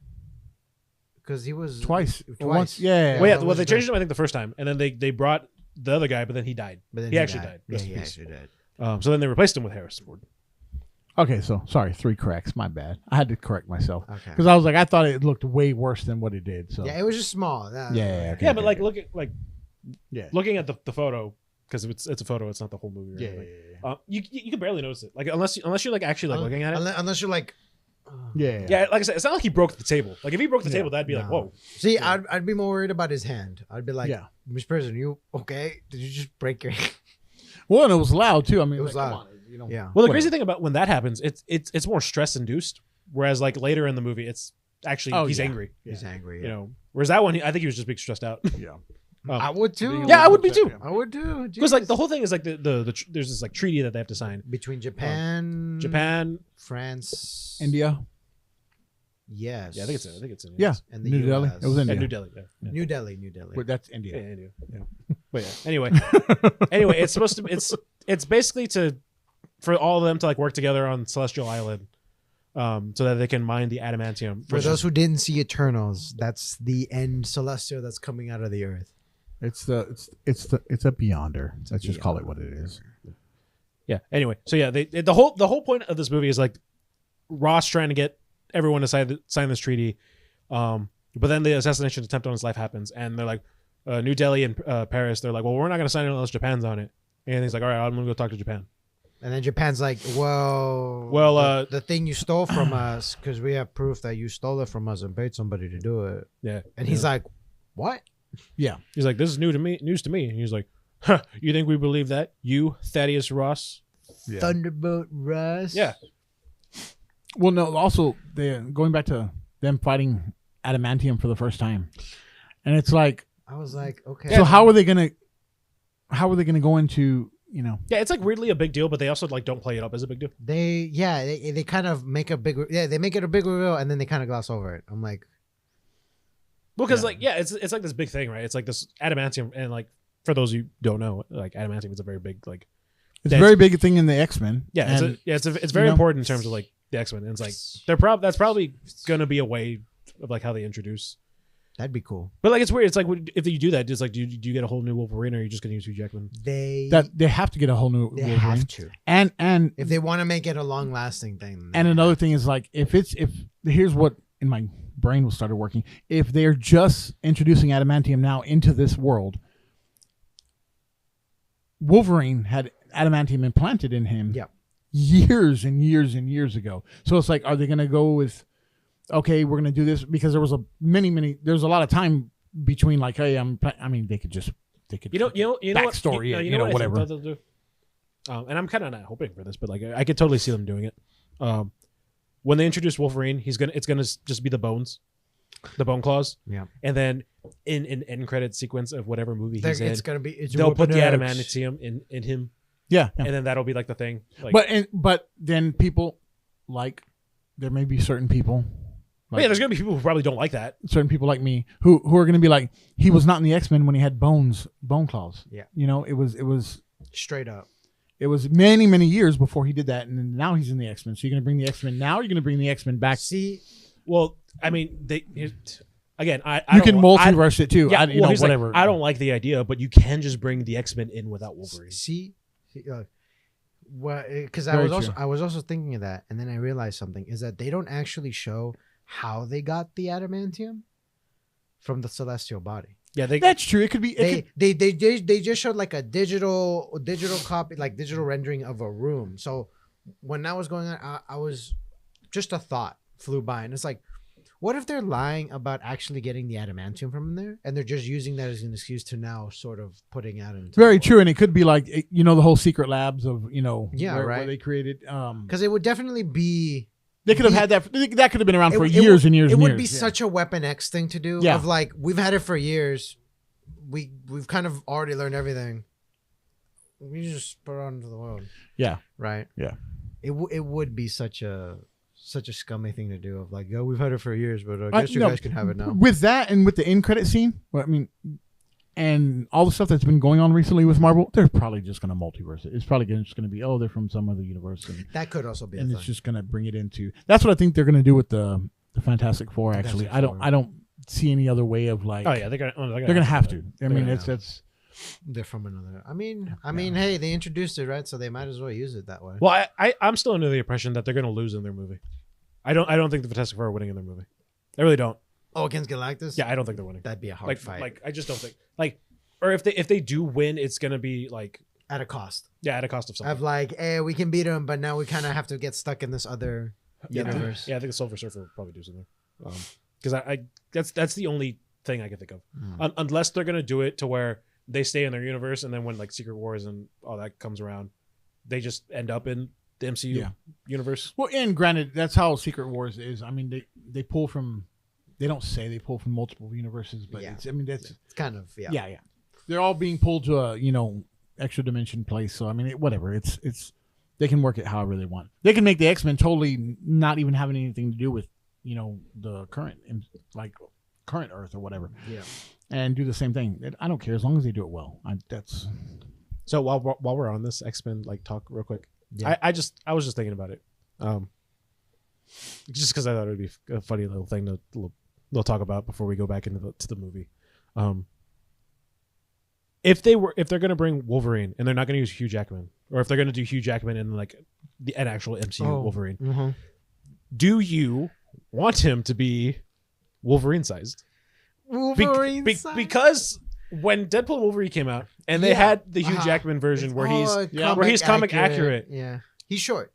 Because he was twice. Once, yeah. Well, they changed him I think the first time, and then they brought the other guy, but then he died. But then he actually died. Yeah, he actually died. So then they replaced him with Harrison Ford. Okay, so sorry, 3 corrects. My bad. I had to correct myself Okay. because I was like, I thought it looked way worse than what it did. So Yeah, it was just small. Yeah, okay. Yeah, but like looking at the photo because it's a photo, it's not the whole movie. Or anything. You can barely notice it, like unless you're like actually like looking at it. Unless you're like, Yeah, like I said, it's not like he broke the table. Like if he broke the table, that'd be like, whoa. See, I'd be more worried about his hand. I'd be like, Yeah. Miss President, you okay? Did you just break your hand? Well, and it was loud too. I mean, It was like, loud. come on, you know. Yeah. Well, the crazy thing about when that happens, it's more stress induced. Whereas like later in the movie, it's actually he's angry. He's angry. You know, whereas that one, I think he was just being stressed out. Yeah. I would too. Yeah, I would be too. I would too. Because like the whole thing is like the there's this like treaty that they have to sign between Japan, France, India. Yes. Yeah, I think it's in Yeah. And the New Delhi. US. It was India. New Delhi. Yeah. New Delhi. But that's India. Yeah, India. Yeah. But yeah. Anyway, it's supposed to. It's basically for all of them to like work together on Celestial Island, so that they can mine the adamantium. For those who didn't see Eternals, that's the end celestial that's coming out of the earth. It's a beyonder. Let's just call it what it is. Yeah. Anyway, so yeah, the whole point of this movie is like Ross trying to get everyone to sign this treaty, but then the assassination attempt on his life happens, and they're like, New Delhi and Paris. They're like, well, we're not going to sign it unless Japan's on it. And he's like, all right, I'm going to go talk to Japan. And then Japan's like, well, the thing you stole from us, because we have proof that you stole it from us and paid somebody to do it. Yeah. And he's like, what? Yeah. He's like, this is news to me. And he's like, huh, you think we believe that? You, Thaddeus Ross? Yeah. Thunderbolt Ross? Yeah. Well, no. Also, going back to them fighting adamantium for the first time, and it's like, I was like, okay. so how are they gonna go into, you know? Yeah, it's like weirdly a big deal, but they also like don't play it up as a big deal. They kind of make they make it a big reveal and then they kind of gloss over it. I'm like, Well, because it's like this big thing, right? It's like this adamantium, and like for those who don't know, like adamantium is a very big like. It's a very big thing in the X-Men. Yeah, it's very important in terms of like the X-Men. And it's like that's probably gonna be a way of like how they introduce. That'd be cool. But like it's weird. It's like if you do that, it's like do you get a whole new Wolverine, or are you just gonna use Hugh Jackman? They have to get a whole new they Wolverine. have to. And if they want to make it a long lasting thing. And another thing is like if here's what in my brain will started working. If they're just introducing adamantium now into this world, Wolverine had adamantium implanted in him years and years and years ago. So it's like, are they going to go with, okay, we're going to do this? Because there was there's a lot of time between like, hey, they could backstory, whatever. They'll do. And I'm kind of not hoping for this, but like I could totally see them doing it. When they introduce Wolverine, it's gonna just be the bones, the bone claws. Yeah. And then in an end credit sequence of whatever movie he's in, they'll put the adamantium in him. Yeah. And then that'll be like the thing. Like, but then people like there may be certain people. Like, there's gonna be people who probably don't like that. Certain people like me who are gonna be like, he was not in the X-Men when he had bone claws. Yeah. It was straight up. It was many, many years before he did that, and then now he's in the X-Men. So you're gonna bring the X-Men now. Or you're gonna bring the X-Men back. See, well, I mean, again, you can multiverse it too. Yeah, whatever. Like, I don't like the idea, but you can just bring the X-Men in without Wolverine. See, because I was also thinking of that, and then I realized something is that they don't actually show how they got the adamantium from the celestial body. Yeah, that's true. It could be. They just showed like a digital copy, like digital rendering of a room. So when that was going on, I was just a thought flew by, and it's like, what if they're lying about actually getting the adamantium from there, and they're just using that as an excuse to now sort of putting out into very true, and it could be like the whole secret labs of where they created. Because it would definitely be. They could have had that. That could have been around for It years would- and years. It and would years. be Yeah. such a Weapon X thing to do. Yeah. Of like, we've had it for years. We've kind of already learned everything. We just put it out into the world. Yeah. Right. Yeah. It would be such a scummy thing to do. Of like, yo, we've had it for years, but I guess you guys can have it now. With that and with the end credit scene, well, I mean, and all the stuff that's been going on recently with Marvel, they're probably just going to multiverse it. It's probably just going to be, they're from some other universe, and That could also be a and thing. it's just going to bring it into. That's what I think they're going to do with the Fantastic Four. Actually, Fantastic Four. I don't see any other way of like. Oh yeah, they're They're gonna have to. I mean, gonna that's They're from another. I mean, hey, they introduced it, right? So they might as well use it that way. Well, I'm still under the impression that they're going to lose in their movie. I don't think the Fantastic Four are winning in their movie. I really don't. Oh, against Galactus? Yeah, I don't think they're winning. That'd be a hard Like fight. like I just don't think like, or if they do win, it's going to be like at a cost. at a cost of something. Of like, hey, we can beat them, but now we kind of have to get stuck in this other universe. Yeah, I think the Silver Surfer will probably do something. Because I that's the only thing I can think of. Unless they're gonna do it to where they stay in their universe, and then when like Secret Wars and all that comes around, they just end up in the MCU universe. well. And granted, that's how Secret Wars is. I mean, they pull from. They don't say they pull from multiple universes, but Yeah. I mean, that's It's kind of, yeah. They're all being pulled to a extra dimension place. So I mean, whatever. It's they can work it however they want. They can make the X-Men totally not even having anything to do with the current Earth or whatever. Yeah. And do the same thing. I don't care as long as they do it well. That's So while we're on this X-Men like talk real quick, Yeah. I was just thinking about it, just because I thought it would be a funny little thing to we'll talk about before we go back into the movie. If they're gonna bring Wolverine and they're not gonna use Hugh Jackman, or if they're gonna do Hugh Jackman in like an actual MCU Wolverine, Mm-hmm. do you want him to be Wolverine sized? Wolverine Because when Deadpool and Wolverine came out, and they had the Hugh Jackman version where he's comic accurate. Yeah. He's short.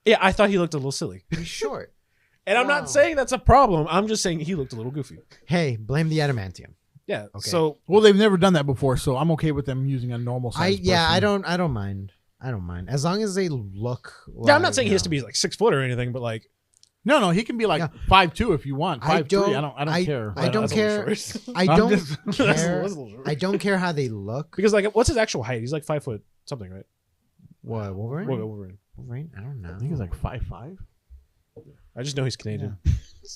Yeah, I thought he looked a little silly. He's short. And I'm Wow. not saying that's a problem. I'm just saying he looked a little goofy. Hey, blame the adamantium. Yeah. Okay. So well, they've never done that before, so I'm okay with them using a normal size. I don't mind. I don't mind. As long as they look like, yeah, I'm not saying he has to be like 6 foot or anything, but like No, he can be like 5'2" if you want. 5'3". I don't care. I don't that's a little care. short. I I'm don't just- care. That's a little short. I don't care how they look. Because like, what's his actual height? He's like 5 foot something, right? What, Wolverine? Wolverine. Wolverine? I don't know. I think he's like 5'5". I just know he's Canadian.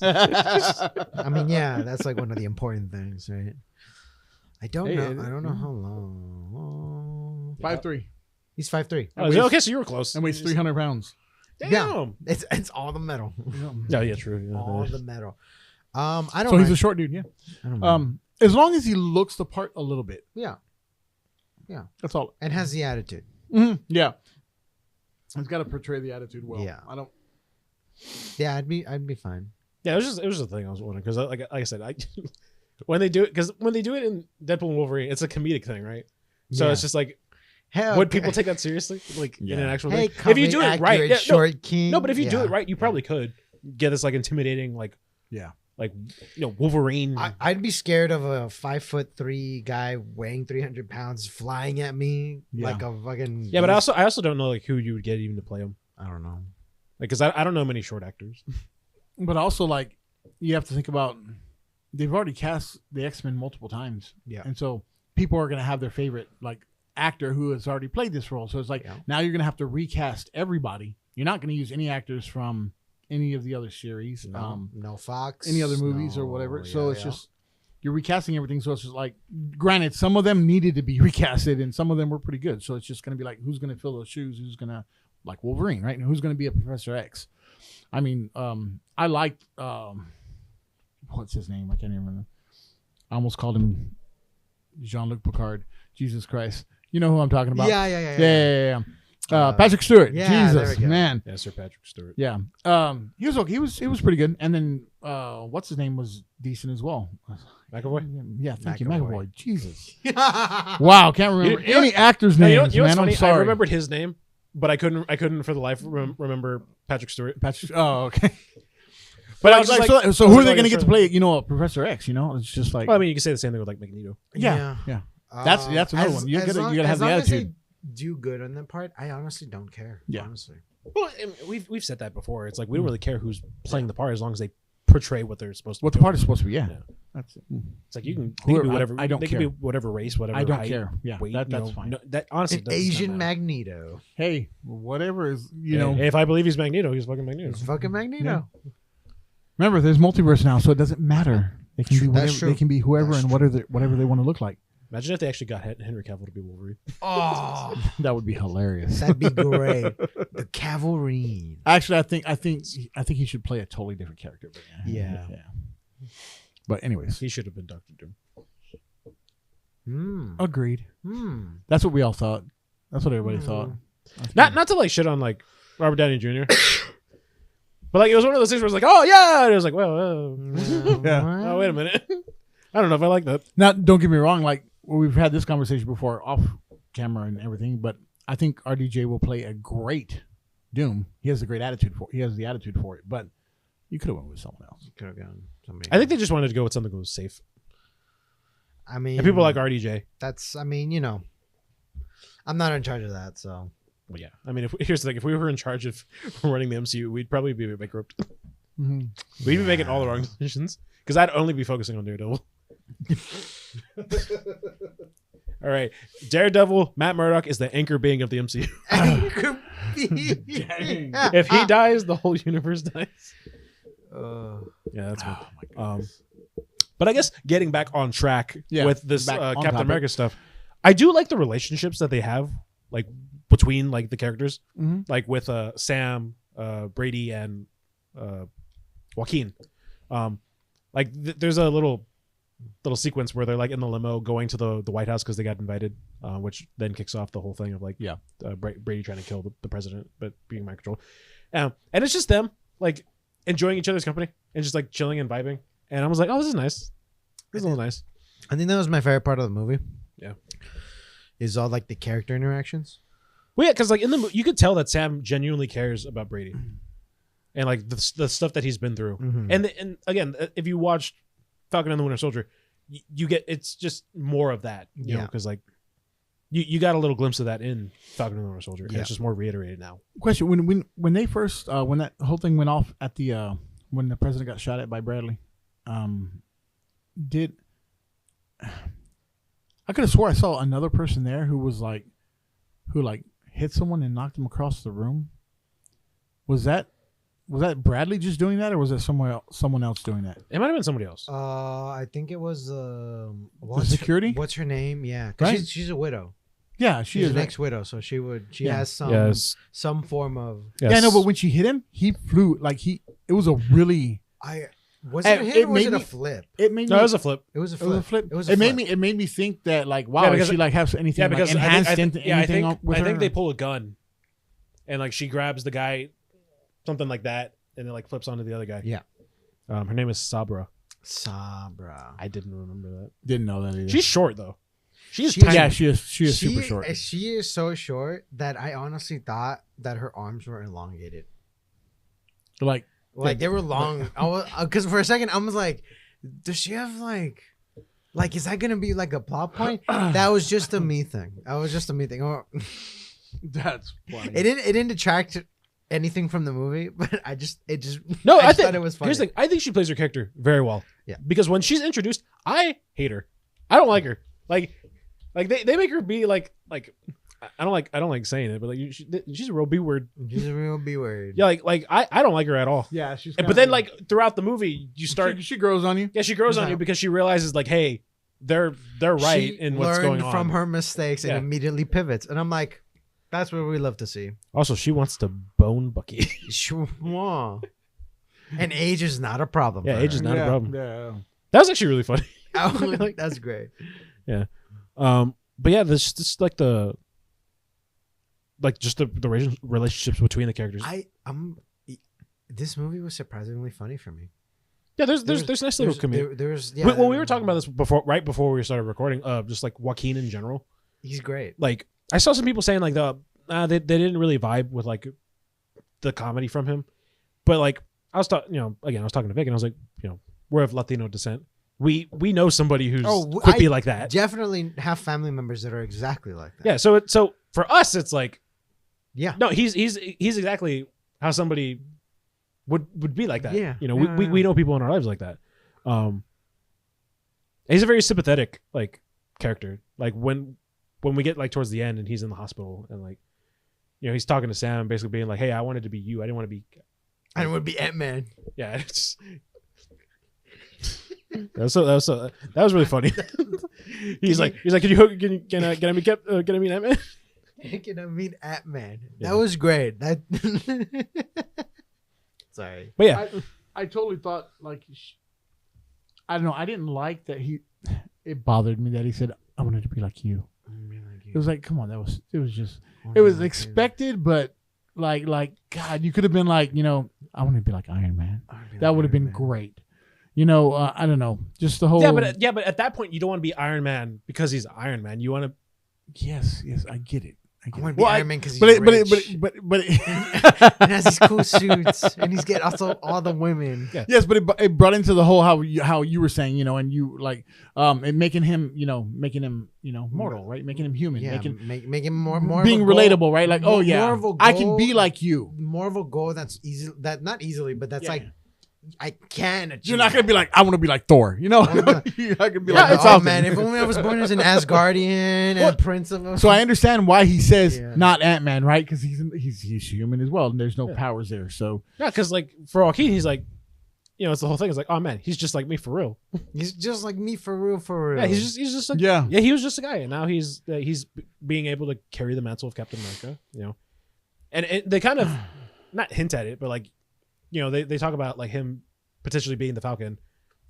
I mean, yeah, that's like one of the important things, right? I don't Hey, know. I don't know how long. 5'3". He's 5'3". Oh, okay, so you were close. and weighs 300 pounds. Damn. Yeah. It's all the metal. Yeah, yeah, true. Yeah, All the metal. I don't. So he's a mind. short dude, yeah. I don't mind. As long as he looks the part a little bit, Yeah, that's all. and has the attitude. Yeah, he's got to portray the attitude well. Yeah. I don't. Yeah, I'd be fine. Yeah, it was just a thing I was wondering because like I said, when they do it in Deadpool and Wolverine, it's a comedic thing, right? So Yeah. it's just like, Hell, would people take that seriously, like in an actual Hey, thing? If you do it right, accurate yeah, short king. no, but if you do Yeah. it right, you probably could get this like intimidating, like Yeah. Wolverine. I'd be scared of a 5'3" guy weighing 300 pounds flying at me Yeah. like a fucking. Yeah, but I also don't know like who you would get even to play him, I don't know. like because I don't know many short actors. But also, like, you have to think about they've already cast the X-Men multiple times. Yeah. And so people are going to have their favorite, like, actor who has already played this role. So it's like, Yeah. now you're going to have to recast everybody. You're not going to use any actors from any of the other series, No Fox, any other movies or whatever. no- So yeah, it's yeah. just, you're recasting everything. So it's just like, granted, some of them needed to be recasted and some of them were pretty good. So it's just going to be like, who's going to fill those shoes? Who's going to, like Wolverine, right? And who's going to be a Professor X? I mean, I liked, what's his name? I can't even remember. I almost called him Jean-Luc Picard. Jesus Christ. You know who I'm talking about? Yeah. Patrick Stewart. yeah, there Jesus, we go. man. Yeah, Sir Patrick Stewart. Yeah. He was okay. He was pretty good. And then what's his name was decent as well. McAvoy. Yeah, thank you, McAvoy. McAvoy. Jesus. Wow, can't remember You know- any actors' No, names, you know what's man. I'm funny? sorry. I remembered his name, but I couldn't for the life remember Patrick Stewart. Patrick. Oh, okay. But I Like, was just so, like, so I who was are they like, going to get to sure. play? Professor X. It's just like Well, I mean, you can say the same thing with like Magneto. yeah. That's another one. You gotta have the as attitude. They do good on that part. I honestly don't care. Yeah. honestly. Well, and we've said that before. It's like we don't really care who's playing the part as long as they portray what they're supposed to. What be the part is supposed to be. Yeah, Yeah. that's it. It's like you can, they can be whatever. I don't they care. can be whatever race, whatever. I don't height, care. Yeah, weight, that's fine. No, that honestly, An doesn't Asian matter. Magneto. Hey, whatever is Hey, if I believe he's Magneto, he's fucking Magneto. It's fucking Magneto. Remember, there's multiverse now, so it doesn't matter. They can be That's whatever. true. They can be whoever That's and whatever they want to look like. Imagine if they actually got Henry Cavill to be Wolverine. Oh, That would be hilarious. that'd be great. The Cavalry. Actually, I think he should play a totally different character. But Yeah. But anyways, He should have been Doctor Doom. agreed. Hmm. That's what we all thought. That's what everybody thought. Not to like shit on like Robert Downey Jr. But like it was one of those things where it was like, oh yeah, and it was like, well, Yeah. oh wait a minute, I don't know if I like that. Now, don't get me wrong. Like we've had this conversation before, off camera and everything. But I think RDJ will play a great Doom. He has a great attitude for. He has the attitude for it. But you could have went with someone else. Could have gone somebody. I think they just wanted to go with something that was safe. I mean, And people like RDJ. that's. I mean, you know, I'm not in charge of that, so. Well, yeah. I mean, here's the thing: if we were in charge of running the MCU, we'd probably be bankrupt. Mm-hmm. We'd be making all the wrong decisions because I'd only be focusing on Daredevil. All right, Daredevil. Matt Murdock is the anchor being of the MCU. If he dies, the whole universe dies. Yeah, that's what. But I guess getting back on track with this Captain topic. America stuff, I do like the relationships that they have, like between like the characters, like with Sam, Brady, and Joaquin. There's a little sequence where they're like in the limo going to the White House because they got invited, which then kicks off the whole thing of like Brady trying to kill the president but being mind control, and it's just them like enjoying each other's company and just like chilling and vibing. And I was like, oh, this is nice. This is a little nice. I think that was my favorite part of the movie. Yeah, is all like the character interactions. Well, yeah, because like in the you could tell that Sam genuinely cares about Brady, and like the stuff that he's been through. Mm-hmm. And again, if you watched Falcon and the Winter Soldier, you get it's just more of that. You know, because like you got a little glimpse of that in Falcon and the Winter Soldier. And it's just more reiterated now. Question: When they first when that whole thing went off at the when the president got shot at by Bradley, did I could have swore I saw another person there who hit someone and knocked them across the room? Was that Bradley just doing that, or was it someone else doing that? It might have been somebody else. I think it was The security. What's her name? Yeah, because Right? she's a widow. Yeah, she She's is an ex-widow, so she has some form of. Yes. Yeah, no, but when she hit him, he flew it was a really. Was it a hit or was made it a me- flip? It made No, me. it was a flip. It was a It was a flip. flip. It was a It flip. made me think that like wow, Yeah, does because- she like have anything Yeah, because like enhanced I think anything with I her? think they pull a gun, and like she grabs the guy, something like that, and then like flips onto the other guy. Yeah. Her name is Sabra. Sabra. I didn't remember that. Didn't know that either. She's short though. She's She- tiny. yeah, she is super short. She is so short that I honestly thought that her arms were elongated. Like Like they were long. I was because for a second I was like, does she have like is that gonna be like a plot point? That was just a me thing. That was just a me thing. Oh, that's funny. it didn't detract anything from the movie, but it just No, I just think thought it was funny. Here's the thing. I think she plays her character very well. Yeah. Because when she's introduced, I hate her. I don't like her. Like they make her be like I don't like saying it, but like she's a real B word. She's a real B word. Yeah, like I don't like her at all. Yeah, she's. But then like throughout the movie, you start she grows on you. yeah, she grows on you because she realizes like, hey, they're right She in what's learned going on. from her mistakes and Yeah. immediately pivots, and I'm like, that's what we love to see. Also, she wants to bone Bucky. Sure. And age is not a problem. Yeah, for age her. is not a problem. Yeah. That was actually really funny. That's great. But yeah, this just like just the relationships between the characters. This movie was surprisingly funny for me. Yeah, there's nice little community. There's Well, we were talking about this right before we started recording. Just like Joaquin in general. He's great. Like I saw some people saying like they didn't really vibe with like the comedy from him, but like I was talking to Vic and I was like, we're of Latino descent. We know somebody who's could be like that. Definitely have family members that are exactly like that. Yeah, so for us it's like Yeah. No, he's exactly how somebody would be like that. Yeah. You know, Yeah, we know people in our lives like that. He's a very sympathetic like character. Like when we get like towards the end and he's in the hospital and like, you know, he's talking to Sam, basically being like, "Hey, I wanted to be you. I didn't want to be." I didn't want to be Ant-Man. Yeah, it's that was really funny. he's like, can I meet Ant-Man? Can I meet Ant-Man? Yeah. That was great. That. Sorry. But yeah, I totally thought like I don't know. I didn't like that he. It bothered me that he said, "I wanted to be like you." It was like, come on, it was expected, but like God, you could have been like, you know, I want to be like Iron Man. That would have been great. You know, I don't know, just the whole. yeah, but at that point, you don't want to be Iron Man because he's Iron Man. You want to. Yes, I get it. I want to be Iron Man because he's but and has these cool suits, and he's getting also all the women. Yeah. Yes, but it brought into the whole how you were saying, you know, and you like it making him mortal, right? Making him human, Yeah, make him more being of a goal, relatable, right? Like, oh yeah, more of a I can goal, be like you. More of a goal that's easy, that not easily, but that's Yeah. like I can achieve. You're not gonna be like, I want to be like Thor, you know? You're not gonna be like, Oh, it's awesome. man, if only I was born as an Asgardian and Prince of. So I understand why he says Yeah. not Ant-Man, right? Because he's human as well, and there's no powers there. So Yeah, because like for Joaquin, he's like, you know, it's the whole thing. It's like, oh man, he's just like me for real. He's just like me for real, for real. Yeah, he's just like, yeah, he was just a guy, and now he's being able to carry the mantle of Captain America. You know, and they kind of not hint at it, but like, you know, they talk about like him potentially being the Falcon,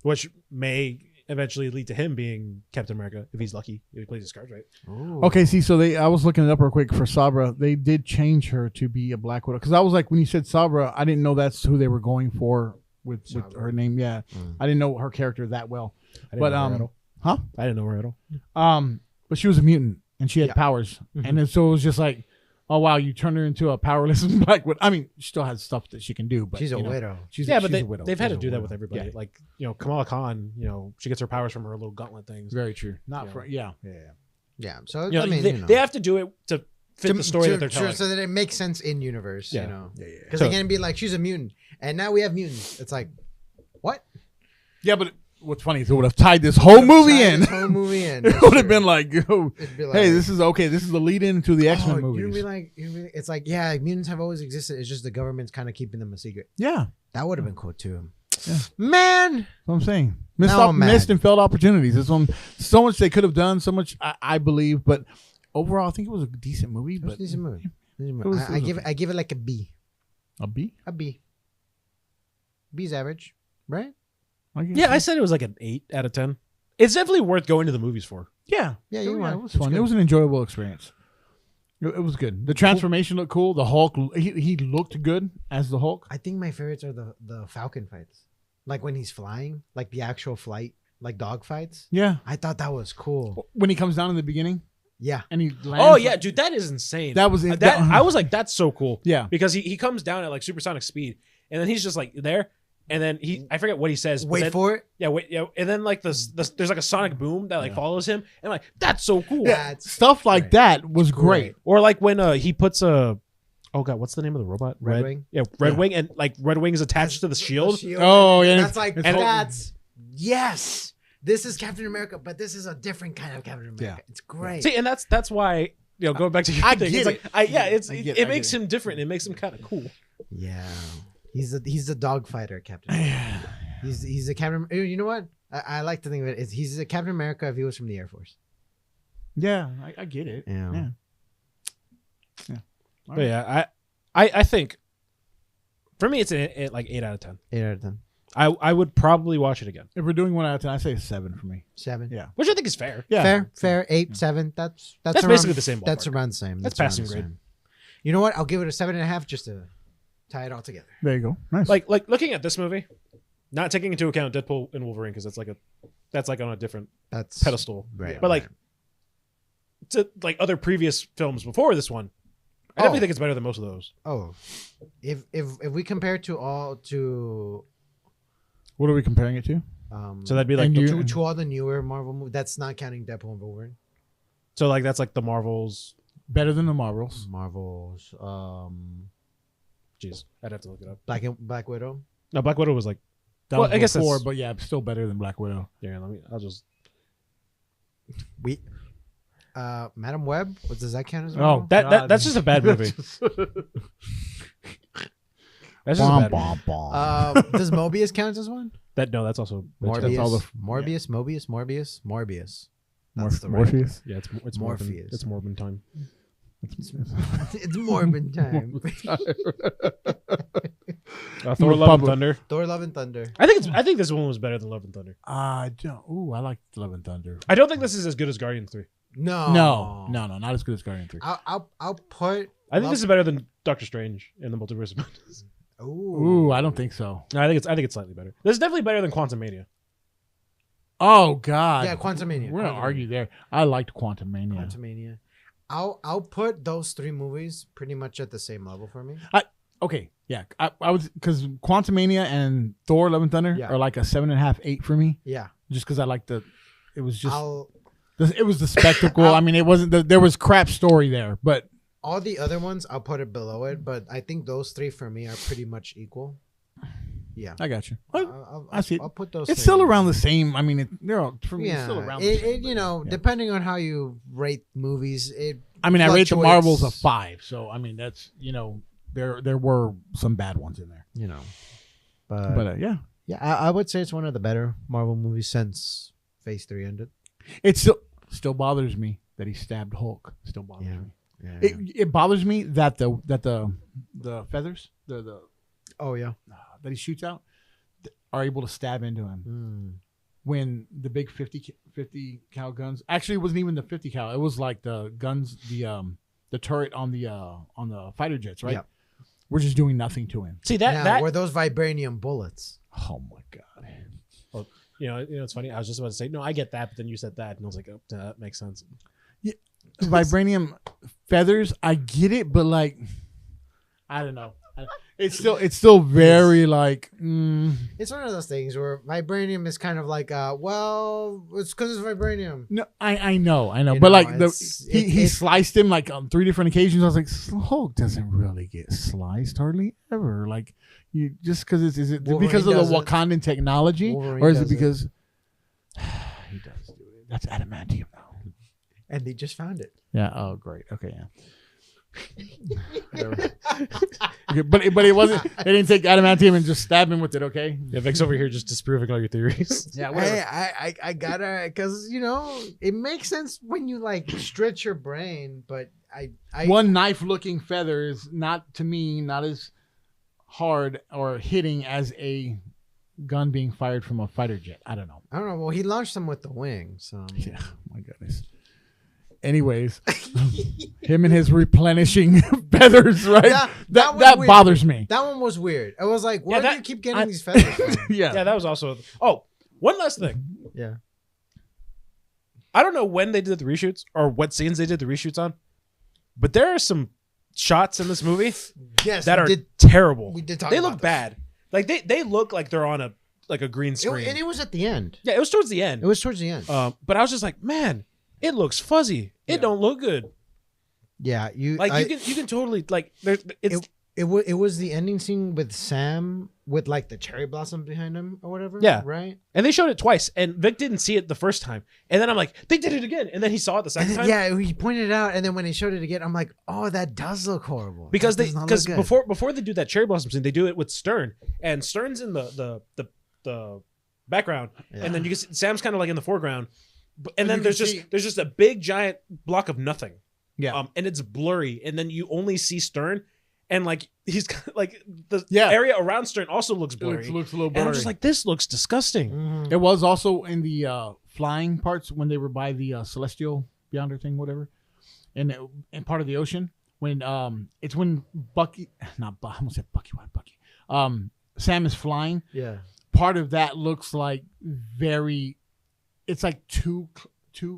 which may eventually lead to him being Captain America if he's lucky, if he plays his cards right. Ooh. Okay, see, so I was looking it up real quick for Sabra. They did change her to be a Black Widow because I was like, when you said Sabra, I didn't know that's who they were going for with her name. Yeah, I didn't know her character that well. I didn't know her at all. Huh? I didn't know her at all. But she was a mutant and she had Yeah. powers, and then, so it was just like, oh wow, you turned her into a powerless Black Widow. I mean, she still has stuff that she can do, but She's a you know, widow. She's Yeah, but she's a widow. they've had to She's a do that widow. with everybody. Yeah. Like, you know, Kamala Khan, you know, she gets her powers from her little gauntlet things. Very true. Not Yeah. for yeah. Yeah. So You know, I mean, they have to do it to fit the story that they're telling. so that it makes sense in universe. Yeah. You know, Yeah. because So- they can't be like she's a mutant, and now we have mutants. It's like, what? Yeah, but what's funny is it would have tied this whole movie in. This whole movie in. It would have been like, yo, It'd be like, hey, this is okay. This is the lead in to the X-Men You'd movies. be like, it's like, yeah, mutants have always existed. It's just the government's kind of keeping them a secret. Yeah, That would have been cool too. Yeah. Man, that's what I'm saying. Now I'm mad. Missed and failed opportunities. This one, so much they could have done, so much I believe, but overall, I think it was a decent movie. it was But a decent movie. Decent movie. was- I give it. I give it like a B. a B. A B. B's average, right? guess Yeah, so. I said it was like an 8 out of 10. It's definitely worth going to the movies for. yeah, Yeah, you yeah, are. it was It's fun. good. It was an enjoyable experience. It was good. The transformation looked cool. The Hulk, he looked good as the Hulk. I think my favorites are the Falcon fights, like when he's flying, like the actual flight, like dog fights. Yeah, I thought that was cool. when he comes down in the beginning Yeah, and he lands. Oh yeah, dude, that is insane. That was it. That I was like, that's so cool. Yeah. because he comes down at like supersonic speed, and then he's just like there, and then I forget what he says. but wait then, for it. Yeah, wait, yeah, and then like there's like a sonic boom that like follows him, and I'm like, that's so cool. That's Stuff like great. that was great. Or like when he puts a, oh god, what's the name of the robot? Red Wing? Yeah, Red Wing, and like Red Wing is attached to the shield. Oh, yeah, That's like it's- that's yes. This is Captain America, but this is a different kind of Captain America. Yeah. It's great. See, and that's why, you know, going back to your I thing, get it's like, it. it makes get him different. It makes him kind of cool. Yeah, he's the dog fighter Captain America. He's the Captain. You know what? I like to think of it as he's the Captain America if he was from the Air Force. Yeah, I get it. Yeah. Yeah. But yeah, I think for me it's like 8 out of 10. 8 out of 10. I would probably watch it again, If we're doing 1 out of 10, I say a 7 for me. 7. Yeah. which I think is fair. Yeah. Fair. 8, 7. That's That's around, basically the same That's ballpark. around the same. That's around passing the grade. same. You know what? I'll give it a 7.5 just to tie it all together. There you go. Nice. Like looking at this movie, not taking into account Deadpool and Wolverine because that's like on a different That's pedestal. Right. But like to like other previous films before this one, I definitely think it's better than most of those. Oh, if we compare to what are we comparing it to? So that'd be like And to all the newer Marvel movies, that's not counting Deadpool and Wolverine. so like that's like the Marvels, Better than the Marvels. Marvel's Jeez, I'd have to look it up. Black Widow. No, Black Widow was like, That Well, was I guess before, that's- but yeah, still better than Black Widow. yeah. I'll just. We Madam Web. What does that count as? Oh, Marvel? That's just a bad movie. That's just a bad movie. Does Mobius count as one? No, that's also Morbius. all the- Morbius. Morbius. That's the right Morpheus. Yeah, it's Morbin. Morpheus. It's Morbin time. It's Morbin time. Thor: Love and Republic. Thunder. Thor: Love and Thunder. I think this one was better than Love and Thunder. I like Love and Thunder. I don't think this is as good as Guardians 3. No. No, not as good as Guardian 3. I'll put. I think this is better than Doctor Strange in the Multiverse of Madness. Ooh, I don't think so. No, I think it's slightly better. This is definitely better than Quantumania. Oh God. Yeah, Quantumania. We're gonna argue there. I liked Quantumania. Quantumania. I'll put those three movies pretty much at the same level for me. Okay, yeah. I was because Quantumania and Thor: Love and Thunder Yeah. are like a 7.5, 8 for me. Yeah. Just because I like the. It was just. I'll It was the spectacle. I mean, it wasn't. There was crap story there, but all the other ones I'll put it below it, but I think those three for me are pretty much equal. Yeah. I got you. I see it. I'll put those. It's three still in. around the same. I mean, they're all, for me. It's Yeah. still around. The same, You know, yeah. depending on how you rate movies, it. I mean, I rate the fluctuates. Marvels a 5. So I mean, that's there were some bad ones in there. You know, but But yeah, yeah, I would say it's one of the better Marvel movies since Phase 3 ended. it still bothers me that he stabbed Hulk. Still bothers Yeah. me. Yeah. It bothers me that the feathers the Oh yeah. that he shoots out are able to stab into him when the big 50 cal guns actually it wasn't even the 50 cal. It was like the guns the turret on the fighter jets, right? Yeah. We're just doing nothing to him. See Now, that were those vibranium bullets? Oh my god. it's funny. I was just about to say no. I get that, but then you said that, and I was like, oh, that makes sense. Vibranium feathers, I get it, but like I don't know. It's still very like It's one of those things where vibranium is kind of like, well, it's because it's vibranium. no, I know, You but know, like he it- sliced him like on 3 different occasions. I was like, Hulk doesn't really get sliced hardly ever. Like you just because is it Wolverine because of the does it. Wakandan technology, Wolverine or is it does it. because he does do it? That's adamantium now. And they just found it. Yeah. Oh, great. Okay. Yeah. Whatever. Okay, but it wasn't. They didn't take adamantium and just stab him with it. Okay. Yeah, Vic's over here just disproving all your theories. Yeah. Hey, I gotta, because it makes sense when you like stretch your brain, but I One knife-looking feather is not to me not as hard or hitting as a gun being fired from a fighter jet. I don't know. don't know. Well, he launched them with the wing, so Yeah. My goodness. Anyways, him and his replenishing feathers, right? That was That weird. bothers me. That one was weird. I was like, where do that- you keep getting these feathers from? Yeah. Yeah, that was also. Oh, one last thing. Yeah. I don't know when they did the reshoots or what scenes they did the reshoots on, but there are some shots in this movie Yes, that we are did. terrible. We did talk They about look this. bad. Like they look like they're on a green screen. And it was at the end. Yeah, it was towards the end. It was towards the end. But I was just like, man, it looks fuzzy. It Yeah. don't look good. Yeah, you can totally like there's it's It was the ending scene with Sam with like the cherry blossom behind him or whatever. Yeah. Right. and they showed it twice, and Vic didn't see it the first time, and then I'm like, they did it again, and then he saw it the second time. Yeah, he pointed it out, and then when he showed it again, I'm like, oh, that does look horrible. because That does not look good. before they do that cherry blossom scene, they do it with Stern, and Stern's in the background, and then you can see Sam's kind of like in the foreground, and then you there's can just just a big giant block of nothing. Yeah. And it's blurry, and then you only see Stern, and like he's like the Yeah. area around Stern also looks It blurry. looks a little And blurry. I'm just like, this looks disgusting. Mhm. It was also in the flying parts when they were by the celestial beyonder thing, whatever, and part of the ocean when it's when Bucky, not I almost said Bucky, why Bucky? Sam is flying. Yeah. Part of that looks like it's like too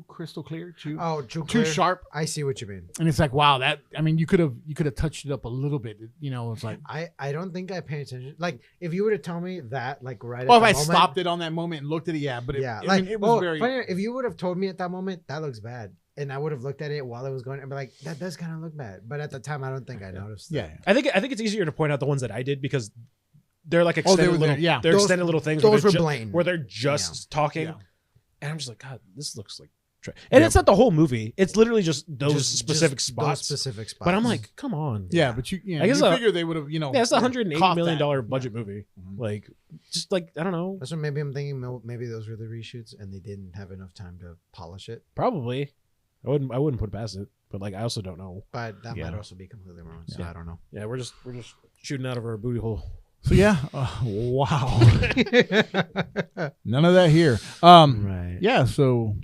crystal clear, too Too too sharp, I see what you mean. and it's like wow, that I mean you could have touched it up a little bit, it's like. I don't think I paid attention. Like, if you were to tell me that, like, right Well, if at I the moment, stopped it on that moment and looked at it, yeah, but yeah, I like, mean, it was well, very. funny, if you would have told me at that moment, that looks bad. and I would have looked at it while it was going and be like, that does kind of look bad. But at the time, I don't think I noticed. Yeah. I think it's easier to point out the ones that I did because they're like extended they were little, there, yeah. they're extended little things. Those where were they're blatant. where they're just talking, Yeah. and I'm just like, God, this looks like. And it's not the whole movie. It's literally just those specific just spots. Those specific spots. But I'm like, come on. Yeah, but you I guess you figure they would have, Yeah, it's a $180 million caught budget movie. Like, just like I don't know. that's what maybe I'm thinking. Maybe those were the reshoots, and they didn't have enough time to polish it. Probably, I wouldn't put it past it. But like, I also don't know. But that Yeah. might also be completely wrong. So Yeah. I don't know. Yeah, we're just shooting out of our booty hole. So yeah, wow, none of that here. Right. Yeah, so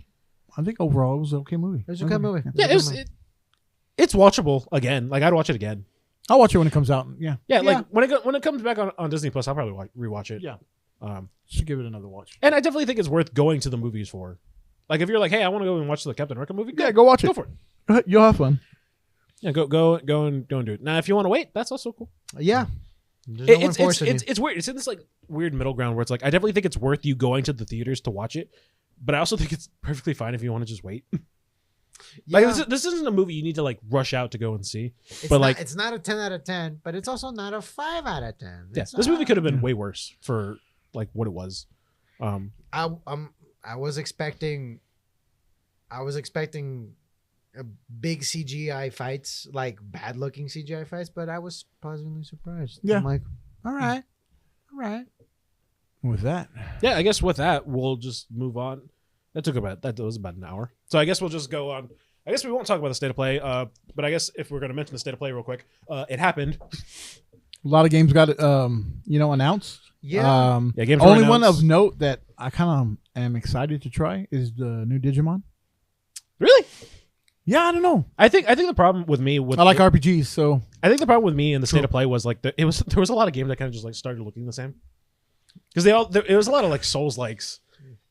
I think overall it was an okay movie. It was a good movie. Yeah, it's watchable again. Like I'd watch it again. I'll watch it when it comes out. Yeah, Yeah, like when it comes back on Disney Plus, I'll probably rewatch it. Yeah. Um, should give it another watch. and I definitely think it's worth going to the movies for. Like if you're like, hey, I want to go and watch the Captain America movie. Yeah, go watch it. Go for it. You'll have fun. Yeah, go and do it. Now, if you want to wait, that's also cool. Yeah. There's no one It's forcing you. it's weird. It's in this like weird middle ground where it's like I definitely think it's worth you going to the theaters to watch it, but I also think it's perfectly fine if you want to just wait. Yeah. Like this isn't a movie you need to like rush out to go and see. It's but not, like, it's not a 10 out of 10, but it's also not a 5 out of 10. yeah, It's this not- movie could have been way worse for like what it was. I was expecting big CGI fights, like bad looking CGI fights, but I was pleasantly surprised. Yeah. I'm like, all right. With that, Yeah, I guess with that we'll just move on. That was about an hour. So I guess we'll just go on. I guess we won't talk about the state of play. But I guess if we're going to mention the state of play real quick, it happened. a lot of games got announced. Yeah. Yeah, games were Only one announced. of note that I kind of am excited to try is the new Digimon. Really? Yeah, I don't know. I think the problem with me with I like RPGs, so I think the problem with me in the state Cool. of play was like there was a lot of games that kind of just like started looking the same because it was a lot of like Souls likes,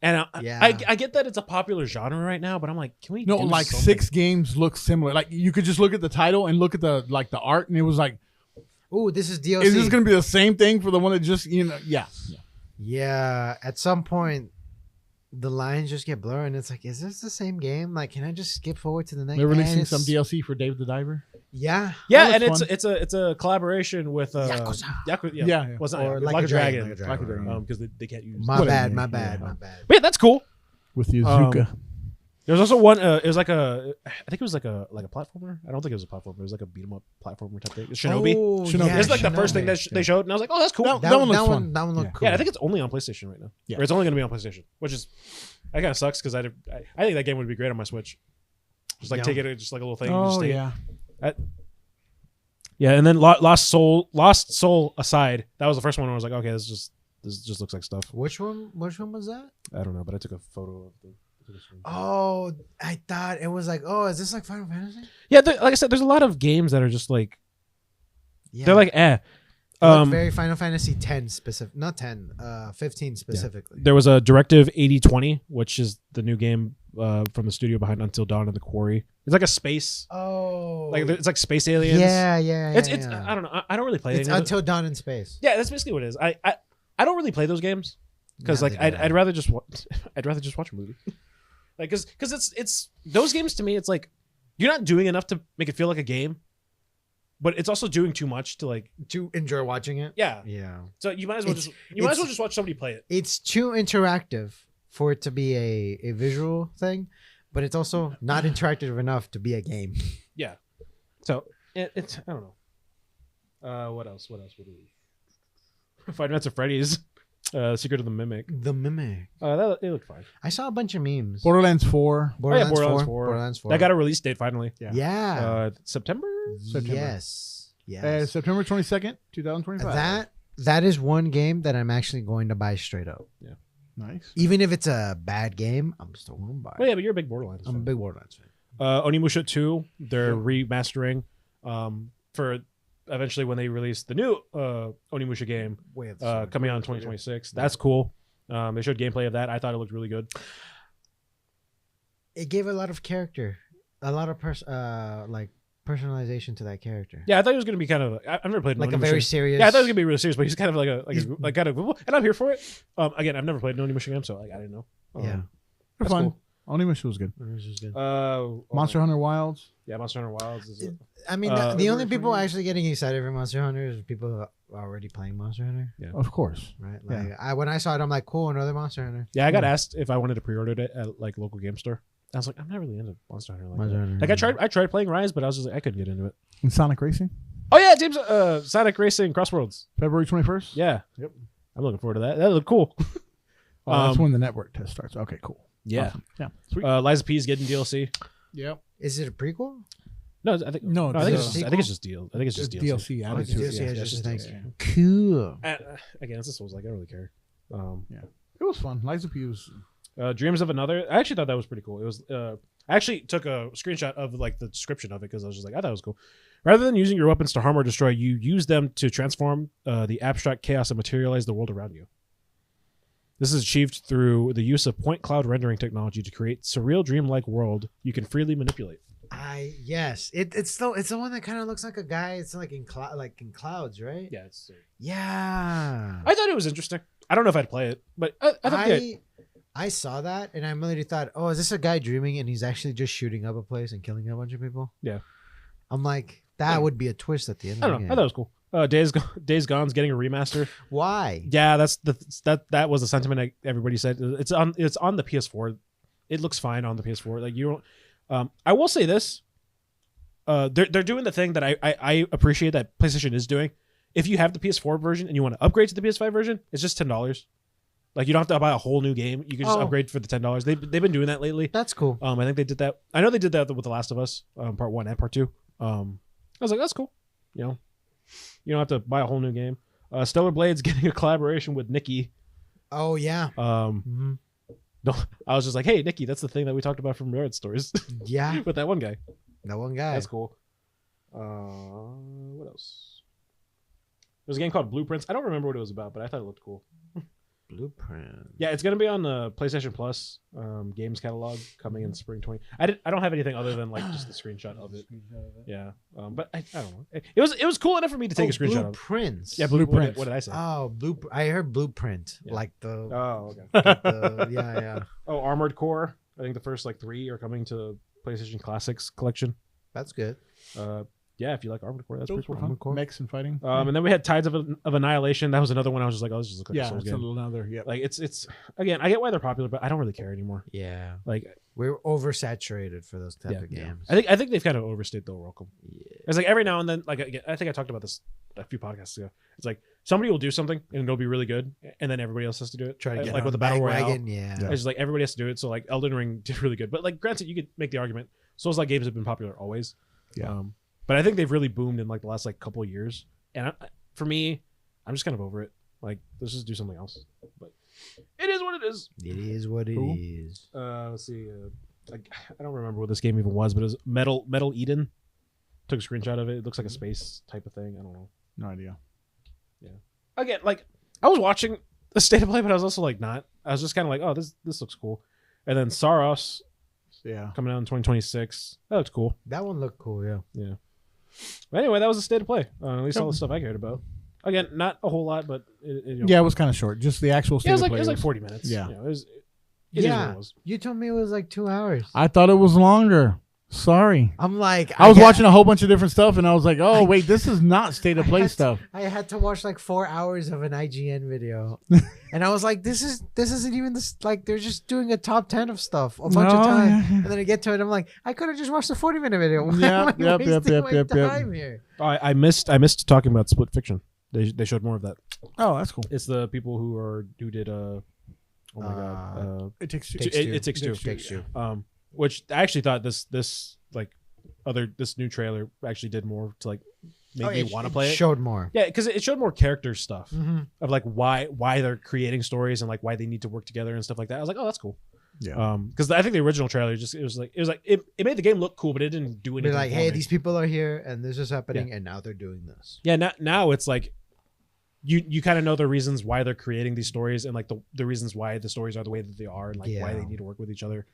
and I get that it's a popular genre right now, but I'm like, can we no, do like something? 6 games look similar. Like you could just look at the title and look at the art, and it was like, Ooh, this is DLC. is this going to be the same thing for the one that just yeah. Yeah. At some point, the lines just get blurred, and it's like, is this the same game? Like, can I just skip forward to the next? They're And releasing it's- some DLC for Dave the Diver. Yeah. Yeah, That and looks it's a collaboration with Yakuza. Yeah. Well, it's not Or Yakuza, Like Like a a Dragon, Dragon, Like a Like a Dragon. Dragon. because they can't use. My Whatever. bad. Yeah. My bad. But yeah, that's cool. With the Azuka. There was also one. It was like I think it was like a platformer. I don't think it was a platformer. It was like a beat 'em up platformer type thing. Shinobi. Oh, Shinobi. yeah, It's like the first thing Shinobi. they showed, and I was like, oh, that's cool. That one looks fun. That one looked Yeah. cool. Yeah, I think it's only on PlayStation right now. Yeah. Or it's only going to be on PlayStation, which is that kind of sucks because I think that game would be great on my Switch. Just like Yeah. take it just like a little thing. and just Oh take it. yeah. Yeah, and then Lost Soul aside, that was the first one where I was like, okay, this just looks like stuff. Which one was that? I don't know, but I took a photo of the. Oh, I thought it was like, oh, is this like Final Fantasy? Yeah, like I said, there's a lot of games that are just like Yeah. they're like Look very Final Fantasy 10 specific, not 10, 15 specifically. There was a Directive 8020, which is the new game from the studio behind Until Dawn and The Quarry. It's like a space, Oh, like it's like space aliens. yeah. It's yeah. I don't know. I don't really play It's any of Until Dawn in Space. Yeah, that's basically what it is. I don't really play those games because like Neither do I. I'd rather just I'd rather just watch a movie. Like because it's those games to me, it's like you're not doing enough to make it feel like a game, but it's also doing too much to like To enjoy watching it. yeah. Yeah. So you might as well just watch somebody play it. It's too interactive for it to be a visual thing, but it's also not interactive enough to be a game. Yeah. So it's I don't know. What else? What do we? Five Nights at Freddy's. Secret of the Mimic. The Mimic. It looked fine. I saw a bunch of memes. Borderlands 4. Borderlands 4. 4. Borderlands 4. That got a release date finally. Yeah. Yeah. September. Yes. Yes. September 22nd, 2025. That is one game that I'm actually going to buy straight up. Nice. Even if it's a bad game, I'm still going to buy Well, it. yeah, but you're a big Borderlands I'm a fan. big Borderlands fan. Onimusha 2, they're remastering for eventually when they release the new Onimusha game coming out in 2026. That's cool. They showed gameplay of that. I thought it looked really good. It gave a lot of character, a lot of personalization to that character. Yeah, I thought it was going to be kind of. I've never played Like a Onimusha. very serious. Yeah, I thought it was gonna be really serious, but he's kind of like kind of, and I'm here for it. Again, I've never played an Onimusha game, so like I didn't know. Yeah. They're That's fun. cool. Onimusha was good. This is good. Monster Hunter Wilds. Yeah, Monster Hunter Wilds is I mean, the only people actually getting excited for Monster Hunter is people who are already playing Monster Hunter. Yeah. Of course. Right. Like when I saw it, I'm like, cool, another Monster Hunter. Yeah, I got asked if I wanted to pre-order it at like local game store. I was like, I'm not really into Monster Hunter. Monster Hunter. Like I tried playing Rise, but I was just like, I couldn't get into it. And Sonic Racing. Oh yeah, James, Sonic Racing Crossworlds. February 21st. Yeah. Yep. I'm looking forward to that. That looked cool. Oh, that's when the network test starts. Okay, cool. Yeah. Awesome. Yeah. Sweet. Liza P's getting DLC. Yep. Is it a prequel? No, I think I think it's just deal. I think it's just DLC. DLC added to it. DLC, Yeah. just thanks. Yeah. Cool. Again, it's just Souls like I don't really care. It was fun. Liza P was. Dreams of Another. I actually thought that was pretty cool. It was. I actually took a screenshot of like the description of it because I was just like, I thought it was cool. Rather than using your weapons to harm or destroy, you use them to transform the abstract chaos and materialize the world around you. This is achieved through the use of point cloud rendering technology to create surreal dreamlike world you can freely manipulate. Yes. It's the one that kind of looks like a guy. It's like in clouds, right? Yeah, it's. Yeah. I thought it was interesting. I don't know if I'd play it, but I thought I saw that and I immediately thought, oh, is this a guy dreaming and he's actually just shooting up a place and killing a bunch of people? Yeah. I'm like, that would be a twist at the end. I don't know. I thought it was cool. Days Gone's getting a remaster. Why? Yeah, that was the sentiment everybody said. It's on the PS4. It looks fine on the PS4. Like you don't. I will say this. They're doing the thing that I appreciate that PlayStation is doing. If you have the PS4 version and you want to upgrade to the PS5 version, it's just $10. Like you don't have to buy a whole new game. You can just upgrade for the $10. They've been doing that lately. That's cool. I think they did that. I know they did that with The Last of Us, Part 1 and Part 2. I was like, that's cool. You know, you don't have to buy a whole new game. Stellar Blade's getting a collaboration with Nikki. Oh yeah. No, I was just like, hey, Nikki, that's the thing that we talked about from Red Stories. Yeah. With that one guy. That one guy. That's cool. What else? There's a game called Blueprints. I don't remember what it was about, but I thought it looked cool. Blueprint. Yeah, it's gonna be on the PlayStation Plus games catalog coming in spring 20. I don't have anything other than like just the screenshot of it. Yeah, but I don't know. It was cool enough for me to take a screenshot of. Blueprints. Yeah, Blueprint. What did I say? Oh, I heard Blueprint. Yeah. Like the. Oh, okay. Yeah. Oh, Armored Core. I think the first like 3 are coming to PlayStation Classics collection. That's good. Yeah, if you like Armored Core, that's Those pretty were cool. fun. Mechs and fighting. And then we had Tides of Annihilation. That was another one. I was just like, oh, this just looks like a Souls it's game. another. Yeah. Like it's again, I get why they're popular, but I don't really care anymore. Yeah. Like We're oversaturated for those type of yeah. games. I think they've kind of overstayed the welcome. Yeah. It's like every now and then, like I think I talked about this a few podcasts ago. It's like somebody will do something and it'll be really good, and then everybody else has to do it. Try to get like on with the battle royale. bandwagon, yeah. It's just like everybody has to do it. So like Elden Ring did really good, but like granted, you could make the argument Souls like games have been popular always. Yeah. But I think they've really boomed in like the last like couple of years, and for me, I'm just kind of over it. Like let's just do something else. But it is what it is. It is what it is. Let's see. I don't remember what this game even was, but it was Metal Eden. Took a screenshot of it. It looks like a space type of thing. I don't know. No idea. Yeah. Again, like I was watching the state of play, but I was also like not. I was just kind of like, oh, this looks cool. And then Saros, coming out in 2026. That looks cool. That one looked cool. Yeah. Yeah. But anyway, that was the state of play. At least all the stuff I cared about. Again, not a whole lot, but it was kind of short. Just the actual state of play. It was like 40 minutes. Yeah. You know, it is what it was. You told me it was like 2 hours. I thought it was longer. Sorry. I'm like, I was watching a whole bunch of different stuff, and I was like, oh, wait, this is not state of play stuff. I had to watch like 4 hours of an IGN video. And I was like, this isn't even this. Like, they're just doing a top 10 of stuff a bunch of time. Yeah. And then I get to it, I'm like, I could have just watched the 40-minute video. Why am I Yep. wasting my time here? Oh, I missed talking about Split Fiction. They showed more of that. Oh, that's cool. It's the people who did oh my god, It takes two. It Takes Two. Takes Two. Which I actually thought this new trailer actually did more to like make me want to play it. Showed more. Yeah, because it showed more character stuff Mm-hmm. of like why they're creating stories and like why they need to work together and stuff like that. I was like, oh, that's cool. Yeah. Because I think the original trailer it made the game look cool, but it didn't do anything. Be like, for hey, me. these people are here and this is happening, and now they're doing this. Yeah, now it's like you kind of know the reasons why they're creating these stories and like the reasons why the stories are the way that they are and like why they need to work with each other.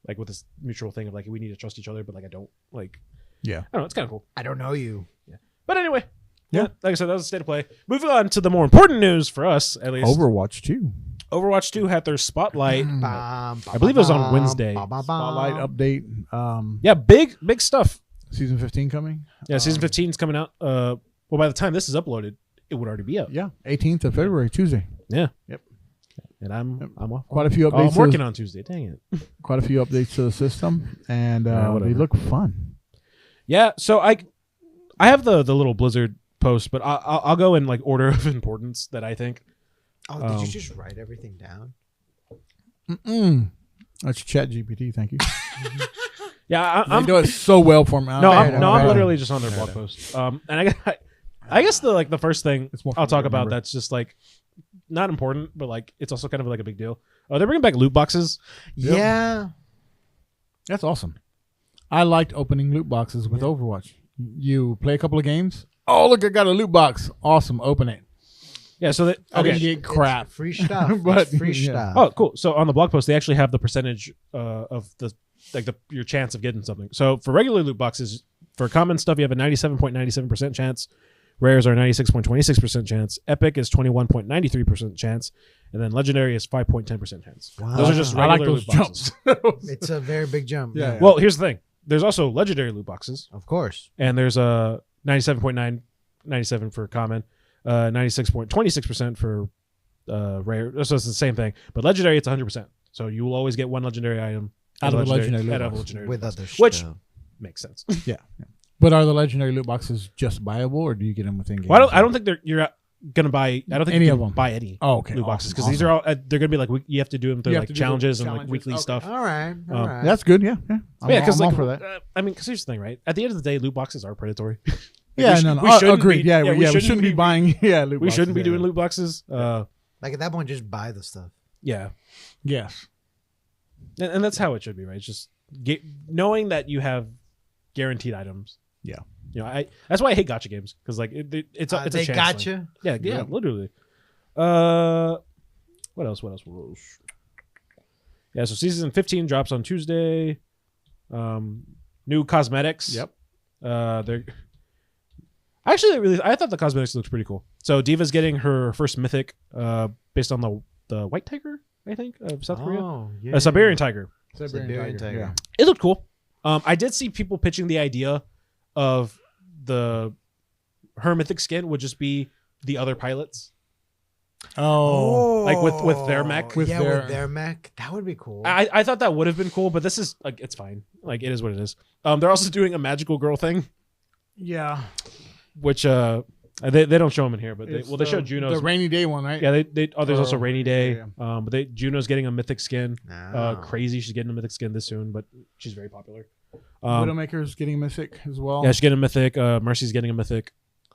Like with this mutual thing of like we need to trust each other, but like I don't like. Yeah, I don't know. It's kind of cool. I don't know you. Yeah, but anyway, yeah. Like I said, that was the state of play. Moving on to the more important news for us, at least. Overwatch 2. Overwatch 2 had their spotlight. I believe it was on Wednesday. Spotlight update. Yeah, big stuff. Season 15 coming. Yeah, season 15 is coming out. Well, by the time this is uploaded, it would already be out. Yeah, 18th of February, Tuesday. Yeah. Yep. And I'm off. Quite a few updates. I'm working on Tuesday. Dang it. Quite a few updates to the system, and Yeah, they look fun. Yeah. So I have the little Blizzard post, but I'll go in like order of importance that I think. Oh, did you just write everything down? That's Chat GPT. Thank you. Yeah, They do it so well for me. No, I'm fair. literally just on their blog post. And I guess the first thing It's more I'll fun to talk about remember. that's just like not important, but like it's also kind of like a big deal. They're bringing back loot boxes. Yeah. That's awesome. I liked opening loot boxes with Overwatch. You play a couple of games. Oh, look, I got a loot box. Awesome. Open it. Yeah, so that I didn't okay. get crap. It's free stuff. But, It's free yeah. stuff. Oh, cool. So on the blog post, they actually have the percentage of your chance of getting something. So for regular loot boxes, for common stuff, you have a 97.97% chance. Rares are 96.26% chance. Epic is 21.93% chance. And then legendary is 5.10% chance. Wow. Those are just I like regular those loot boxes. jumps. It's a very big jump. Yeah, yeah. Well, here's the thing. There's also legendary loot boxes. Of course. And there's a 97.97 for common, 96.26% for rare. So it's the same thing. But legendary, it's 100%. So you will always get one legendary item Out of a legendary loot out of a box. legendary With loot box, other which stuff. makes sense. Yeah. But are the legendary loot boxes just buyable, or do you get them within games? Well, I don't think you're gonna buy. I don't think Any you of can them. buy any Oh, okay. loot boxes because Awesome. these are all. They're gonna be like you have to do them through You have like to do the challenges and like challenges. weekly Okay. stuff. All right. All right. That's good. Yeah. Yeah. I'm Because all like for that. I mean, because here's the thing, right? At the end of the day, loot boxes are predatory. Yeah. we sh- No. No. we shouldn't Agreed. be- Yeah. yeah, We we shouldn't shouldn't be be- buying. Yeah. Loot We boxes, shouldn't be yeah. doing loot boxes. Like at that point, just buy the stuff. Yeah, Yes. and that's how it should be, right? It's just knowing that you have guaranteed items. Yeah. You know, that's why I hate gotcha games because like it's a They chance got thing. you. Yeah, Yeah. literally. What else? Yeah, so season 15 drops on Tuesday. New cosmetics. Yep. They're actually I thought the cosmetics looked pretty cool. So Diva's getting her first mythic based on the white tiger, I think, of South Korea. Oh, yeah. A Siberian tiger. Siberian tiger. Yeah. It looked cool. I did see people pitching the idea of her mythic skin would just be the other pilots. Oh. Like with their mech? With yeah, their- with their mech. That would be cool. I thought that would have been cool, but this is like it's fine. Like it is what it is. They're also doing a magical girl thing, Yeah. which they don't show them in here, but they It's showed Juno's. the rainy day one, right? Yeah, there's also Oh, rainy day. yeah, But Juno's getting a mythic skin. Ah. Crazy, she's getting a mythic skin this soon, but she's very popular. Widowmaker's getting a mythic as well. Yeah, she's getting a mythic. Mercy's getting a mythic.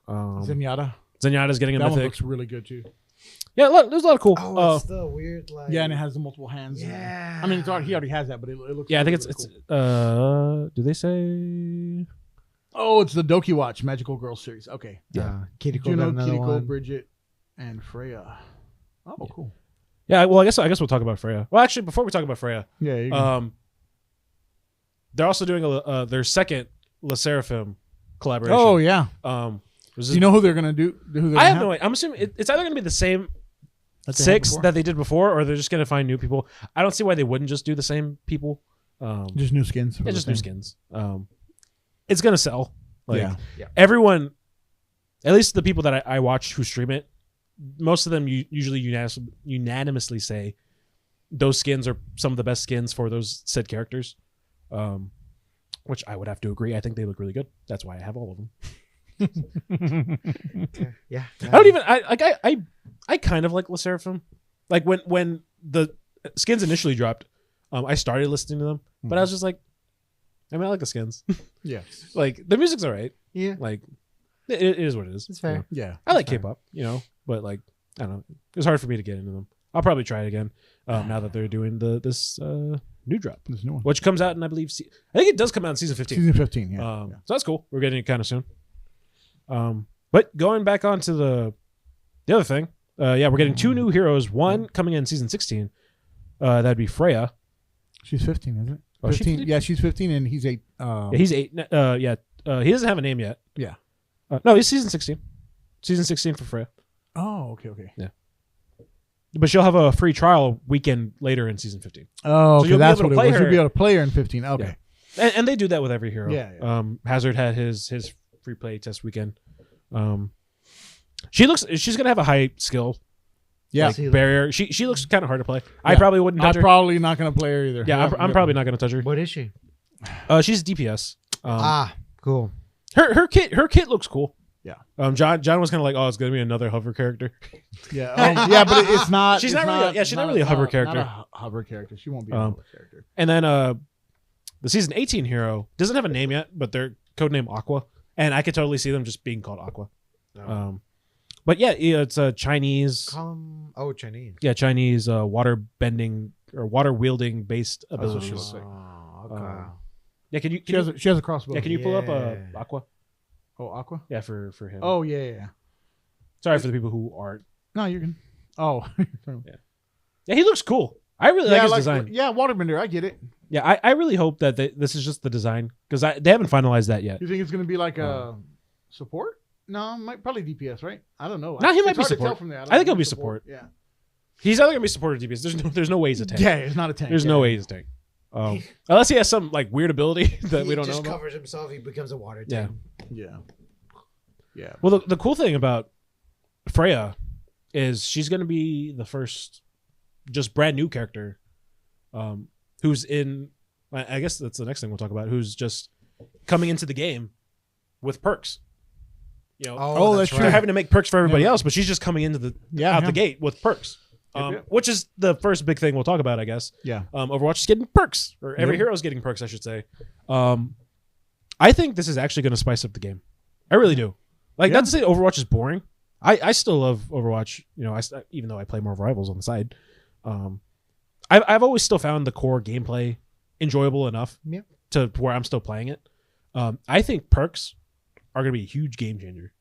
Zenyatta. Zenyatta's getting a That one mythic. looks really good too. Yeah, there's a lot of cool. Oh, it's the weird like. Yeah, and it has the multiple hands. Yeah. I mean, he already has that, but it looks. yeah, I think really, it's really cool. do they say? Oh, it's the Doki Watch Magical Girl series. Okay. Kiriko Juno, got another Kiriko, one. Bridget, and Freya. Oh, cool. Yeah, well, I guess we'll talk about Freya. Well, actually, before we talk about Freya, Yeah. You can. they're also doing their second La Seraphim collaboration. Oh yeah. Was Do you know who they're gonna do? Who they're I gonna have no idea. I'm assuming it's either going to be the same that they had six before? that they did before, or they're just going to find new people. I don't see why they wouldn't just do the same people. Just new skins. for Yeah, the just new thing. skins. It's going to sell. Like Yeah. everyone, at least the people that I watch who stream it, most of them usually unanimously say those skins are some of the best skins for those said characters, which I would have to agree. I think they look really good. That's why I have all of them. Yeah. I don't even I kind of like La Seraphim. Like when the skins initially dropped, I started listening to them, but I was just like, I mean, I like the skins. Yeah. Like the music's alright. Yeah. Like it is what it is. It's fair. You know? Yeah. I like K-pop, but like I don't know. It was hard for me to get into them. I'll probably try it again now that they're doing this new drop, This new one. which comes out in I believe I think it does come out in season 15. Season 15. Yeah. So that's cool. We're getting it kind of soon. But going back on to the other thing, we're getting two new heroes. One coming in season 16. That'd be Freya. She's 15, isn't it? Oh, is she 15. 15? Yeah, she's 15, and he's 8. Yeah, he's 8. He doesn't have a name yet. Yeah. No, he's season 16. Season 16 for Freya. Oh, okay. Yeah. but she'll have a free trial weekend later in season 15. Oh, So okay, you'll be that's able what to it play was. You'll her. be able to play her in 15. Okay. And they do that with every hero. Yeah. Hazard had his free play test weekend. She's gonna have a high skill. Yeah. Like barrier. She looks kind of hard to play. I Yeah. probably wouldn't touch I'm her. probably not going to play her either. Yeah, I'm probably not gonna touch her. What is she? She's DPS. Cool. Her kit looks cool. Yeah. John was kind of like, oh, it's gonna be another hover character. Yeah. Yeah, but it's not. She's it's not really. Yeah, she's not really a hover character. Not a hover character. She won't be a hover character. And then the season 18 hero doesn't have a name yet, but they're codename Aqua, and I could totally see them just being called Aqua. No. But yeah, it's a Chinese. Chinese. Yeah, Chinese water bending or water wielding based That's what she abilities. looks like. Okay. Yeah, can you? She has a crossbow. Yeah, can you pull up Yeah. Aqua? Oh, Aqua? Yeah, for him. Oh, yeah. Sorry for the people who aren't. No, you can. Oh. Yeah, he looks cool. I really like his design. Yeah, waterbender. I get it. Yeah, I really hope that this is just the design because they haven't finalized that yet. You think it's going to be like a support? No, probably DPS, right? I don't know. No, he might It's be hard to support. tell from there. I think he'll be support. Yeah. He's either gonna be support or DPS. There's no way he's a tank. Yeah, it's not a tank. There's no way he's a tank. Unless he has some like weird ability that we don't know just about. covers himself. He becomes a water Yeah. tank. Yeah. Well, the cool thing about Freya is she's going to be the first just brand new character who's in, I guess that's the next thing we'll talk about, who's just coming into the game with perks. You know, Oh, that's they're true. having to make perks for everybody else, but she's just coming into the out the gate with perks. Yep. Which is the first big thing we'll talk about, I guess. Yeah. Overwatch is getting perks, or every hero's getting perks, I should say. I think this is actually going to spice up the game. I really do. Like, not to say Overwatch is boring. I still love Overwatch. You know, even though I play more Rivals on the side. I've always still found the core gameplay enjoyable enough to where I'm still playing it. I think perks are going to be a huge game changer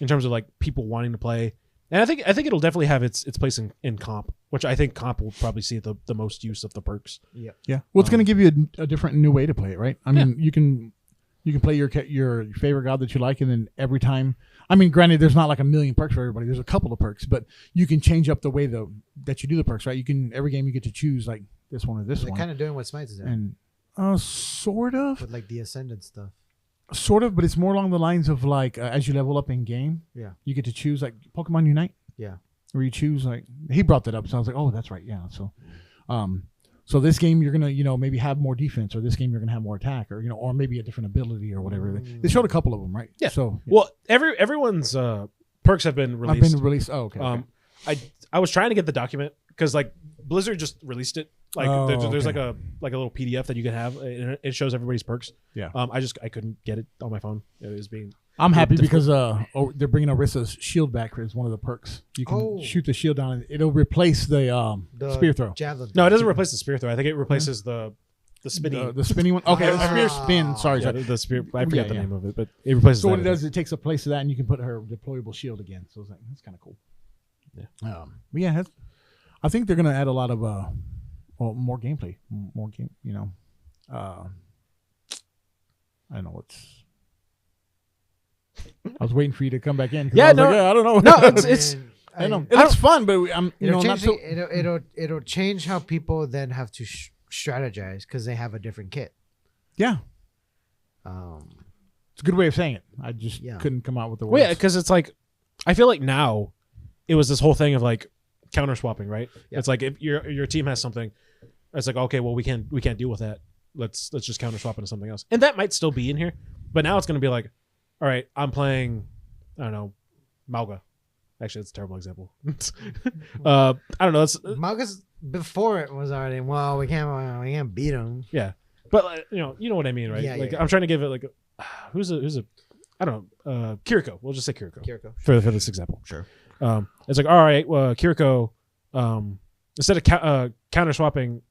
in terms of like people wanting to play. And I think it'll definitely have its place in comp, which I think comp will probably see the most use of the perks. Yeah. Yeah. Well, it's going to give you a different new way to play it, right? I mean, you can play your favorite god that you like, and then every time. I mean, granted, there's not like a million perks for everybody. There's a couple of perks, but you can change up the way that you do the perks, right? You can every game you get to choose like this one or this They're one. kind of doing what Smites is doing. And sort of. With like the Ascendant stuff. Sort of, but it's more along the lines of like as you level up in game, you get to choose like Pokemon Unite. Yeah. Where you choose like he brought that up, so I was like, oh, that's right, yeah. So this game you're gonna maybe have more defense, or this game you're gonna have more attack, or or maybe a different ability or whatever. They showed a couple of them, right? Yeah. So well, everyone's perks have been released. I've been released. Oh, okay. I was trying to get the document because like Blizzard just released it. Like there's like a little PDF that you can have. And it shows everybody's perks. Yeah. I couldn't get it on my phone. It was being. I'm happy difficult. because they're bringing Orissa's shield back as one of the perks. You can shoot the shield down, and it'll replace the spear throw. Javelin. No, it doesn't replace the spear throw. I think it replaces the spinny. The spinny one. Okay, the spear spin. Sorry, Yeah, sorry. the spear. I forget the name of it, but it replaces. So that what it I think. does, it takes a place of that, and you can put her deployable shield again. So it's like that's kind of cool. Yeah. But yeah, I think they're gonna add a lot of more gameplay, more game. I don't know what's. I was waiting for you to come back in. Yeah, I was no, like, I don't know. No, it's I know it looks fun, but I'm It'll not change, so. it'll change how people then have to strategize because they have a different kit. Yeah, it's a good way of saying it. I just Yeah. couldn't come out with the words. well, yeah, because it's like I feel like now it was this whole thing of like counter swapping, right? Yeah. It's like if your team has something, it's like okay, well we can't deal with that. Let's just counter swap into something else, and that might still be in here, but now it's going to be like, all right, I'm playing, I don't know, Mauga. Actually, that's a terrible example. I don't know. That's Malgus before it was already we can't beat him. yeah, but you know what I mean, right? Yeah, like yeah. I'm trying to give it like who's a I don't know, Kiriko. We'll just say Kiriko. Kiriko. For this example. Sure. It's like, all right, well, Kiriko, instead of counter swapping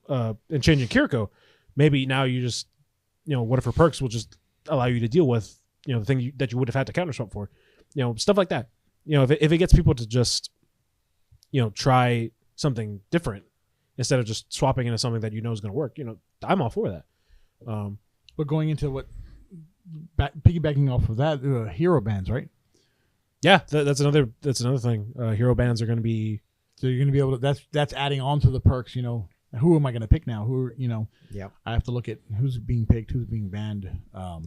and changing Kiriko, maybe now you just, what if her perks will just allow you to deal with, the thing that you would have had to counter swap for, stuff like that. If it gets people to just, try something different instead of just swapping into something that is going to work, I'm all for that. But going into what, piggybacking off of that, hero bands, right? Yeah, that's another thing. Hero bands are going to be So you're going to be able to. That's adding on to the perks. Who am I going to pick now? Yep. I have to look at who's being picked, who's being banned. Yeah,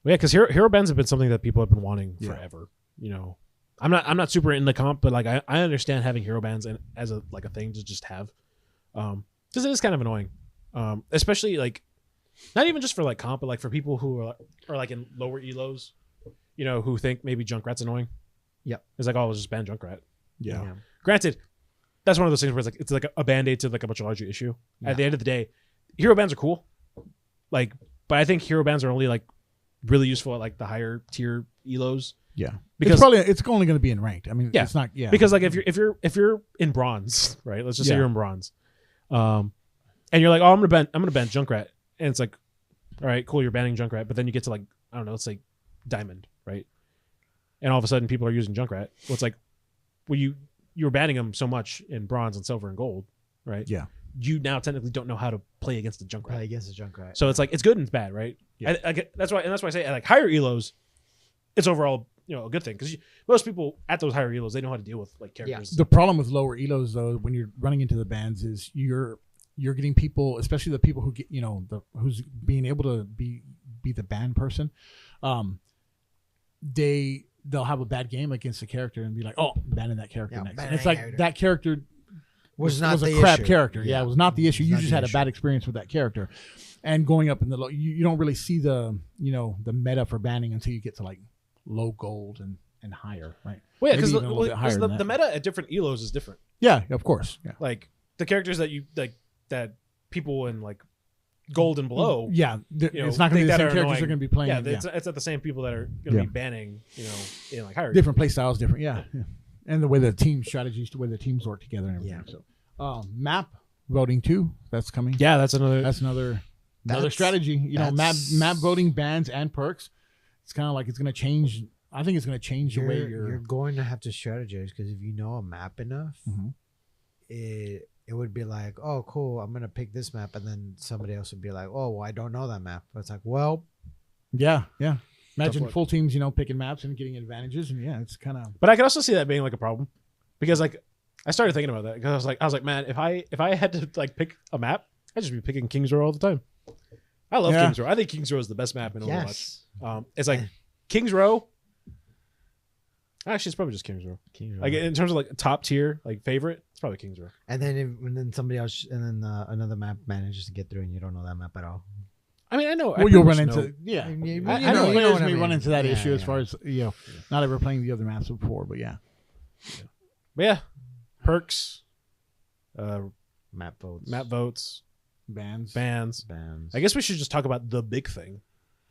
because hero bans have been something that people have been wanting forever. I'm not super in the comp, but like I understand having hero bans and as a thing to just have, because it is kind of annoying, especially like not even just for like comp, but like for people who are like in lower elos, who think maybe Junkrat's annoying. Yep. It's like, oh, let's just ban Junkrat. Yeah. Granted, that's one of those things where it's like a band-aid to like a much larger issue. At the end of the day, hero bans are cool. Like, but I think hero bans are only like really useful at like the higher tier elos. Yeah. Because it's only going to be in ranked. I mean, it's not. Yeah. Because like if you're in bronze, right? Let's just say you're in bronze, and you're like, oh, I'm gonna ban Junkrat, and it's like, all right, cool, you're banning Junkrat, but then you get to like, I don't know, it's like diamond, right? And all of a sudden people are using Junkrat. Well, it's like, well, you were banning them so much in bronze and silver and gold, right? Yeah. You now technically don't know how to play against the Junkrat. Play against the Junkrat. So it's like it's good and it's bad, right? Yeah. That's why I say at like higher elos, it's overall a good thing because most people at those higher elos, they know how to deal with like characters. The problem with lower elos though, when you're running into the bans, is you're getting people, especially the people who get who's being able to be the ban person, they'll have a bad game against a character and be like, oh, banning that character next. And it's like that character was a crap issue. character. Yeah, it was not the issue. You just had a issue. bad experience with that character. And going up in the low, you don't really see the the meta for banning until you get to like low gold and higher, right? Well, yeah, Maybe because even a little bit higher than the that. meta at different elos is different. Yeah, of course. Yeah. Like the characters that you like that people in like gold and below. Yeah, it's not going to be the same characters annoying. they're going to be playing. Yeah, it's not the same people that are going to be banning, in like higher. Different play styles, different. Yeah. And the way the team strategies, the way the teams work together and everything. Yeah. So, map voting too. That's coming. Yeah, that's another strategy. Map voting bans and perks. It's kind of like it's going to change. I think it's going to change the way you're going to have to strategize because if you know a map enough, it would be like, oh, cool, I'm going to pick this map. And then somebody else would be like, oh, well, I don't know that map. But it's like, well. Yeah. Imagine full teams, picking maps and getting advantages. And it's kind of. But I can also see that being like a problem because like I started thinking about that because I was like, man, if I had to like pick a map, I'd just be picking King's Row all the time. I love King's Row. I think King's Row is the best map in Overwatch. Yes. It's like King's Row. Actually, it's probably just King's Row. Like in terms of like top tier, like favorite, it's probably King's Row. And then somebody else, and then another map manages to get through, and you don't know that map at all. I mean, I know. Well, you'll run into I know players may what I run mean. into that Yeah, issue as yeah. far as not ever playing the other maps before, but yeah. But yeah, perks, Map votes, Bans. bans. I guess we should just talk about the big thing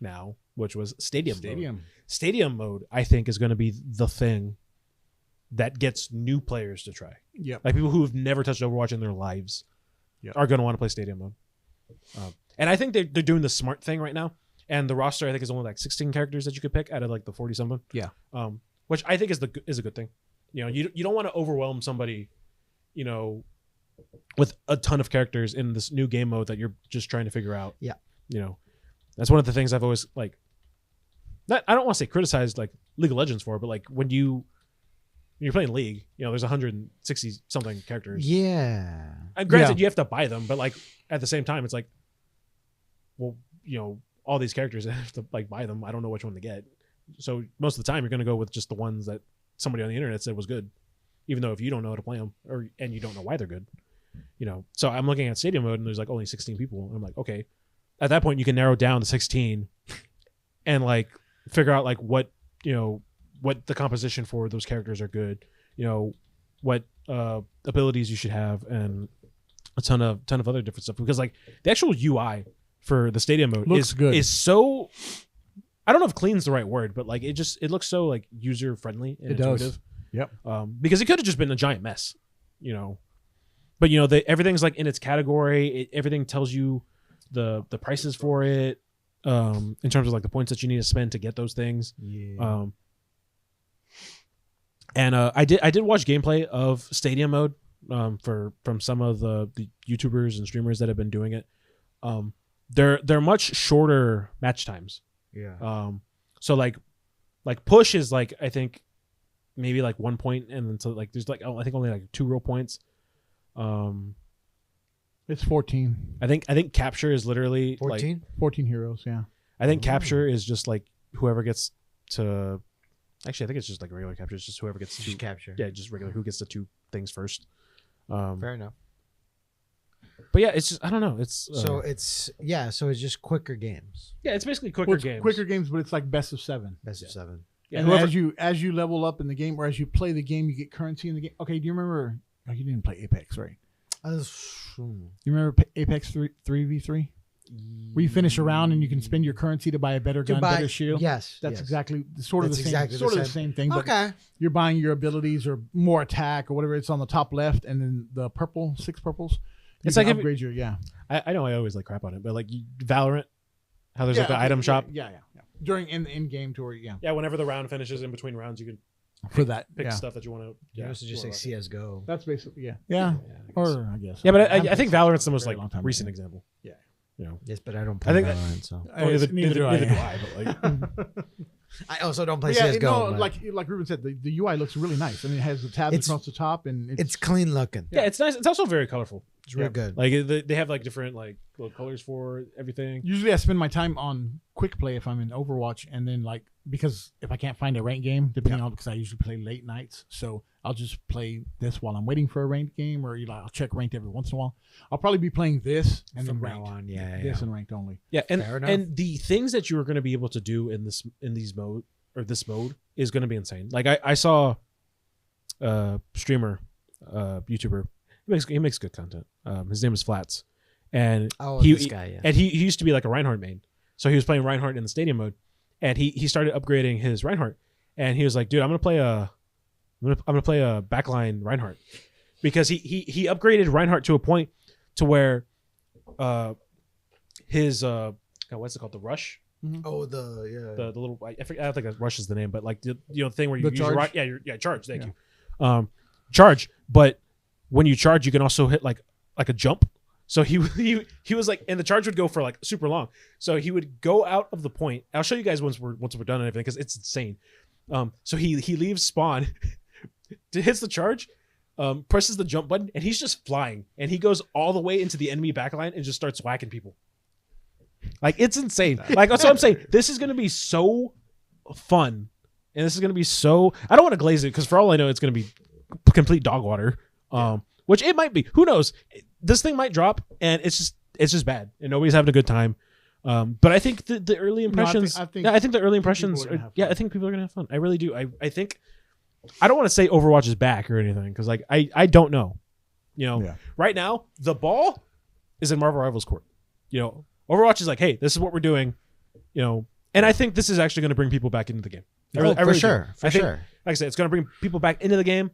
now, which was stadium mode. Stadium mode, I think, is going to be the thing that gets new players to try. Yeah. Like people who have never touched Overwatch in their lives are going to want to play stadium mode. And I think they're doing the smart thing right now. And the roster, I think, is only like 16 characters that you could pick out of like the 40 something. Yeah. Which I think is a good thing. You don't want to overwhelm somebody, with a ton of characters in this new game mode that you're just trying to figure out. Yeah. That's one of the things I've always like. I don't want to say criticized like League of Legends for, but like when you're playing League, there's 160 something characters. Yeah. And granted, you have to buy them, but like at the same time, it's like, well, all these characters, I have to like buy them. I don't know which one to get. So most of the time, you're going to go with just the ones that somebody on the internet said was good, even though if you don't know how to play them and you don't know why they're good, So I'm looking at stadium mode and there's like only 16 people. And I'm like, okay, at that point you can narrow down to 16 and like figure out like what the composition for those characters are good, what abilities you should have and a ton of other different stuff, because like the actual UI for the stadium mode is so, I don't know if clean's the right word, but like it looks so like user friendly and intuitive. Yep. Because it could have just been a giant mess, but everything's like in its category. Everything tells you the prices for it, in terms of like the points that you need to spend to get those things. Yeah. And I did watch gameplay of stadium mode from some of the YouTubers and streamers that have been doing it. They're much shorter match times. Yeah. So like push is like, I think maybe like 1 point, and then so like there's like I think only like 2 real points. It's 14. I think capture is literally 14. like 14 heroes. Yeah. I think capture is just like whoever gets to. Actually, I think it's just like regular capture. It's just whoever gets to Just capture. Yeah, just regular. Who gets the 2 things first? Fair enough. But yeah, it's just I don't know. It's So it's just quicker games. yeah, it's basically quicker Well, it's games. quicker games, but it's like best of 7. Best of 7. Yeah, And whoever- as you level up in the game, or as you play the game, you get currency in the game. Okay, do you remember? Oh, you didn't play Apex, right? You remember Apex 3v3? Where you finish a round and you can spend your currency to buy a better gun, better shield. Yes, That's yes. exactly sort of That's the same, exactly the sort of the same. same thing. But Okay. you're buying your abilities or more attack or whatever. It's on the top left, and then the purple, 6 purples. It's can like if- upgrade your I know I always like crap on it, but like Valorant, how there's like the okay, item shop. Yeah. During in game tour, Yeah, whenever the round finishes, in between rounds, you can for that. pick Yeah, stuff that you want to. You Yeah, also just say more or less. CS:GO. that's basically yeah. I Or guess. I guess. Yeah, but haven't I think played Valorant's the for a most very like long time. recent example. Yeah. You know, Yes, but I don't I play think Valorant, so Neither do I. But like, I also don't play Yeah, CS:GO. no, but like Ruben said, the UI looks really nice. I mean, it has the tabs It's- across the top, and it's clean looking. yeah, it's nice. It's also very colorful. It's real good. Like they have like different like little colors for everything. usually I spend my time on quick play if I'm in Overwatch, and then like because if I can't find a ranked game, depending on because I usually play late nights, so I'll just play this while I'm waiting for a ranked game, or I'll check ranked every once in a while. I'll probably be playing this and From then now ranked. on, yeah. This and ranked only. Yeah, Fair enough. and the things that you are going to be able to do in these mode or this mode is going to be insane. Like I saw streamer, YouTuber. He makes good content. His name is Flats, and This guy, yeah. and he used to be like a Reinhardt main. So he was playing Reinhardt in the stadium mode, and he started upgrading his Reinhardt, and he was like, dude, I'm gonna play a backline Reinhardt, because he upgraded Reinhardt to a point to where his God, what's it called, the rush, Oh, the the little I forget, I don't think that rush is the name, but like the thing where you The use your charge? charge. Thank Yeah. you. Charge, but when you charge, you can also hit like a jump. So he was like, and the charge would go for like super long. So he would go out of the point. I'll show you guys once we're done and everything, because it's insane. So he leaves spawn, hits the charge, presses the jump button, and he's just flying, and he goes all the way into the enemy backline and just starts whacking people. Like, it's insane. Like, that's what I'm saying. This is gonna be so fun, and this is gonna be so. I don't want to glaze it, because for all I know, it's gonna be complete dog water. Which it might be. Who knows? This thing might drop, and it's just bad, and nobody's having a good time. But I think the early impressions. I think the early impressions. people are gonna have Yeah, fun. I think people are gonna have fun. I really do. I think. I don't want to say Overwatch is back or anything, because like I don't know. You know, Yeah. right now the ball is in Marvel Rivals court. You know, Overwatch is like, hey, this is what we're doing. You know, and I think this is actually going to bring people back into the game. I really do. For I think, sure. Like I said, it's going to bring people back into the game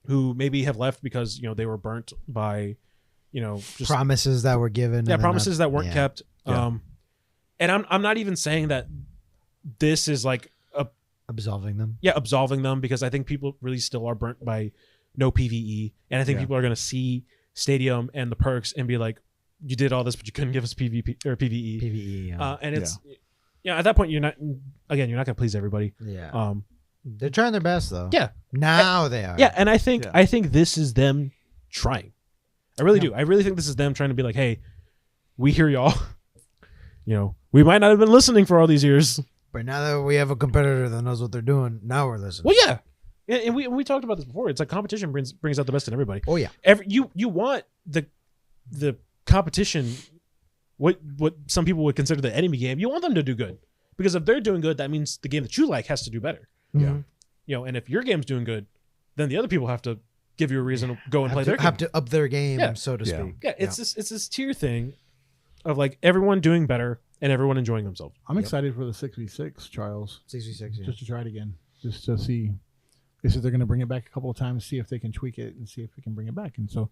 who maybe have left because they were burnt by, just Promises that were given. yeah, and promises that weren't yeah. kept. Yeah. And I'm not even saying that this is like Absolving them. absolving them, because I think people really still are burnt by no PVE, and I think Yeah. people are going to see Stadium and the perks and be like, you did all this, but you couldn't give us PvP or PVE. PVE. And it's at that point you're not going to please everybody. Yeah. They're trying their best though. Yeah. Now they are. Yeah, and I think Yeah. this is them trying. I really do. I really think this is them trying to be like, hey, we hear y'all. We might not have been listening for all these years. But now that we have a competitor that knows what they're doing, now we're listening. Well, yeah. And we talked about this before. It's like competition brings out the best in everybody. Oh yeah. You want the competition, what some people would consider the enemy game. You want them to do good, because if they're doing good, that means the game that you like has to do better. Yeah. And if your game's doing good, then the other people have to give you a reason to go and play their game. Have to up their game, Yeah. so to Yeah. speak. Yeah, it's this tier thing of like everyone doing better and everyone enjoying themselves. I'm excited for the 6v6 trials. 66. Yeah. Just to try it again, just to see. They said they're going to bring it back a couple of times, see if they can tweak it and see if we can bring it back. And so,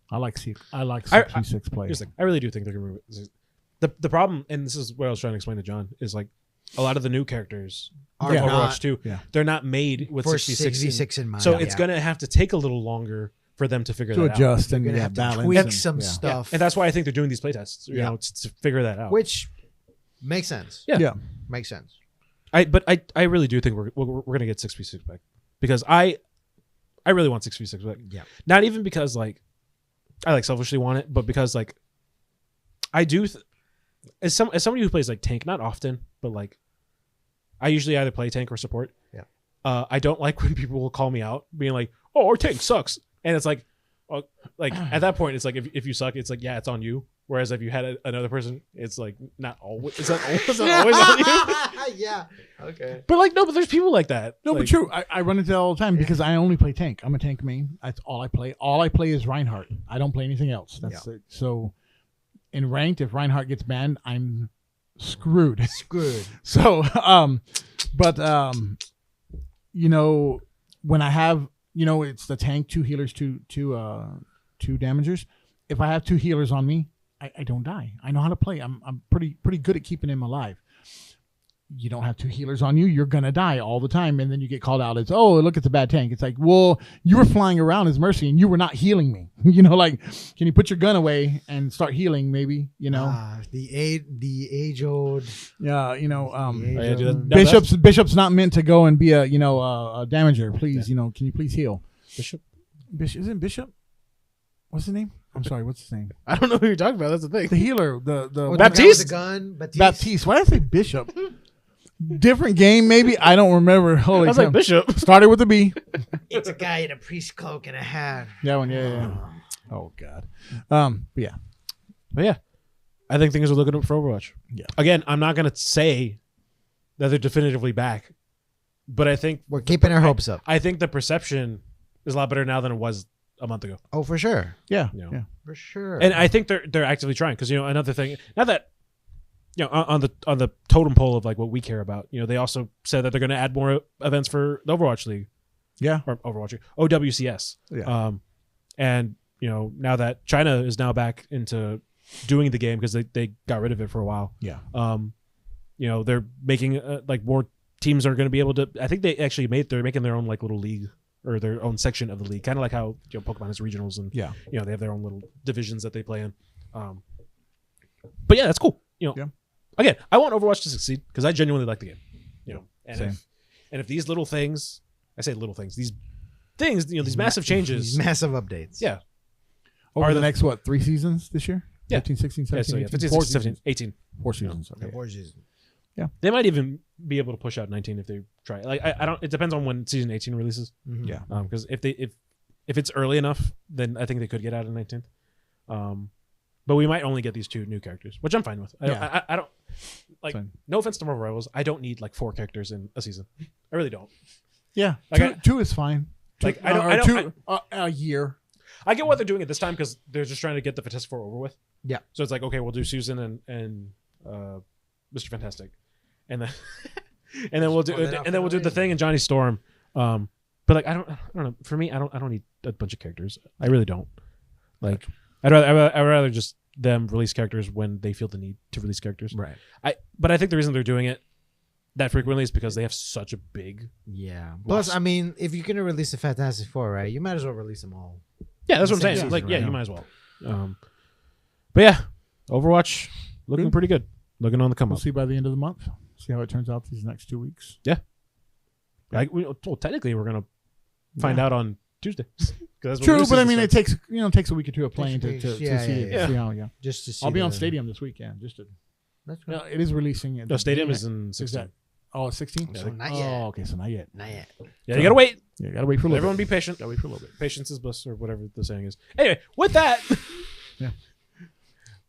I like 6v6 play. Here's the thing. I really do think they're gonna move it. The problem, and this is what I was trying to explain to John, is like a lot of the new characters Are from not Overwatch 2, yeah. they're not made with For 66 in mind. so it's gonna have to take a little longer for them to figure to that adjust They're and gonna have to balance tweak and- some yeah. out. stuff, And that's why I think they're doing these playtests, Yeah. to figure that out. which makes sense. Yeah. Yeah. Makes sense. I really do think we're gonna get 6v6 back. because I really want 6v6. Like, Yeah. not even because like I like selfishly want it, but because like I do. As somebody who plays like tank, not often, but like I usually either play tank or support. Yeah. I don't like when people will call me out, being like, "Oh, our tank sucks," and it's like, like at that point, it's like if you suck, it's like yeah, it's on you. Whereas if you had another person, it's like not always. It's not always on you. Yeah. Okay. But like no, but there's people like that. No, like, but true. I run into that all the time because I only play tank. I'm a tank main. That's all I play. All I play is Reinhardt. I don't play anything else. That's it. So in ranked, if Reinhardt gets banned, I'm screwed. Screwed. So, you know, when I have, you know, it's the tank, 2 healers, two damagers. If I have 2 healers on me, I don't die. I know how to play. I'm pretty good at keeping him alive. You don't have 2 healers on you, you're gonna die all the time, and then you get called out as, oh, look, it's a bad tank. It's like, well, you were flying around as Mercy and you were not healing me. You know, like, can you put your gun away and start healing? Maybe, you know, the age old. yeah, you know, Bishop's not meant to go and be a damager. Please, you know, can you please heal? Bishop. Isn't Bishop? What's his name? I'm sorry. What's his name? I don't know who you're talking about. That's the thing. The healer. The Baptiste? The gun. Baptiste. Why did I say Bishop? Different game, maybe. I don't remember. Holy I was cow. like Bishop. Started with a B. It's a guy in a priest cloak and a hat. That one, yeah. Oh God. But yeah. But yeah, I think things are looking up for Overwatch. Yeah. Again, I'm not gonna say that they're definitively back, but I think We're keeping our hopes up. I think the perception is a lot better now than it was a month ago. Oh, for sure. Yeah. You know. Yeah. For sure. And I think they're actively trying because another thing, not that on the totem pole of like what we care about. They also said that they're going to add more events for the Overwatch League. Yeah. Or Overwatch League, OWCS. Yeah. And now that China is now back into doing the game because they got rid of it for a while. Yeah. They're making like more teams are going to be able to. I think they're making their own like little league or their own section of the league, kind of like how Pokemon has regionals and they have their own little divisions that they play in. But yeah, that's cool. Again, I want Overwatch to succeed because I genuinely like the game. And if these little things, I say little things, these things, these massive changes, these massive updates. Yeah. Over the next 3 seasons this year? Yeah. 15, 16, 17, 18, 15, 4 16, 17, 18. 4 seasons. Okay. 4 seasons. Yeah. They might even be able to push out 19 if they try. Like I don't. It depends on when season 18 releases. Mm-hmm. Yeah. Because if it's early enough, then I think they could get out in 19th. But we might only get these 2 new characters, which I'm fine with. I don't like. Fine. No offense to Marvel Rivals, I don't need like 4 characters in a season. I really don't. Yeah. Like two is fine. Like I don't. A year. I get what they're doing at this time because they're just trying to get the Fantastic Four over with. Yeah. So it's like, okay, we'll do Susan and Mr. Fantastic, and then and then we'll do the Thing and Johnny Storm. But like I don't know. For me, I don't need a bunch of characters. I really don't. Like I'd rather just them release characters when they feel the need to release characters. Right. But I think the reason they're doing it that frequently is because they have such a big. Yeah. Plus, I mean, if you're gonna release the Fantastic Four, right, you might as well release them all. Yeah, that's what I'm saying. Season, like, right? yeah, you might as well. But yeah, Overwatch looking pretty good. Looking on the come We'll up. see by the end of the month. See how it turns out these next 2 weeks. Yeah. Well, technically, we're gonna find out on Tuesday. True, but I mean, it takes a week or 2 of playing to see yeah. see how. Yeah. Just to see. I'll be on Stadium this week. Yeah. Just to. That's good. Yeah, it is releasing. No, Stadium is in 16. It's 16? So not yet. Oh, okay. So not yet. Not yet. Yeah, you gotta wait. Yeah, you gotta wait for a little Everyone bit. be patient. Gotta wait for a little bit. Patience is bliss, or whatever the saying is. Anyway, with that,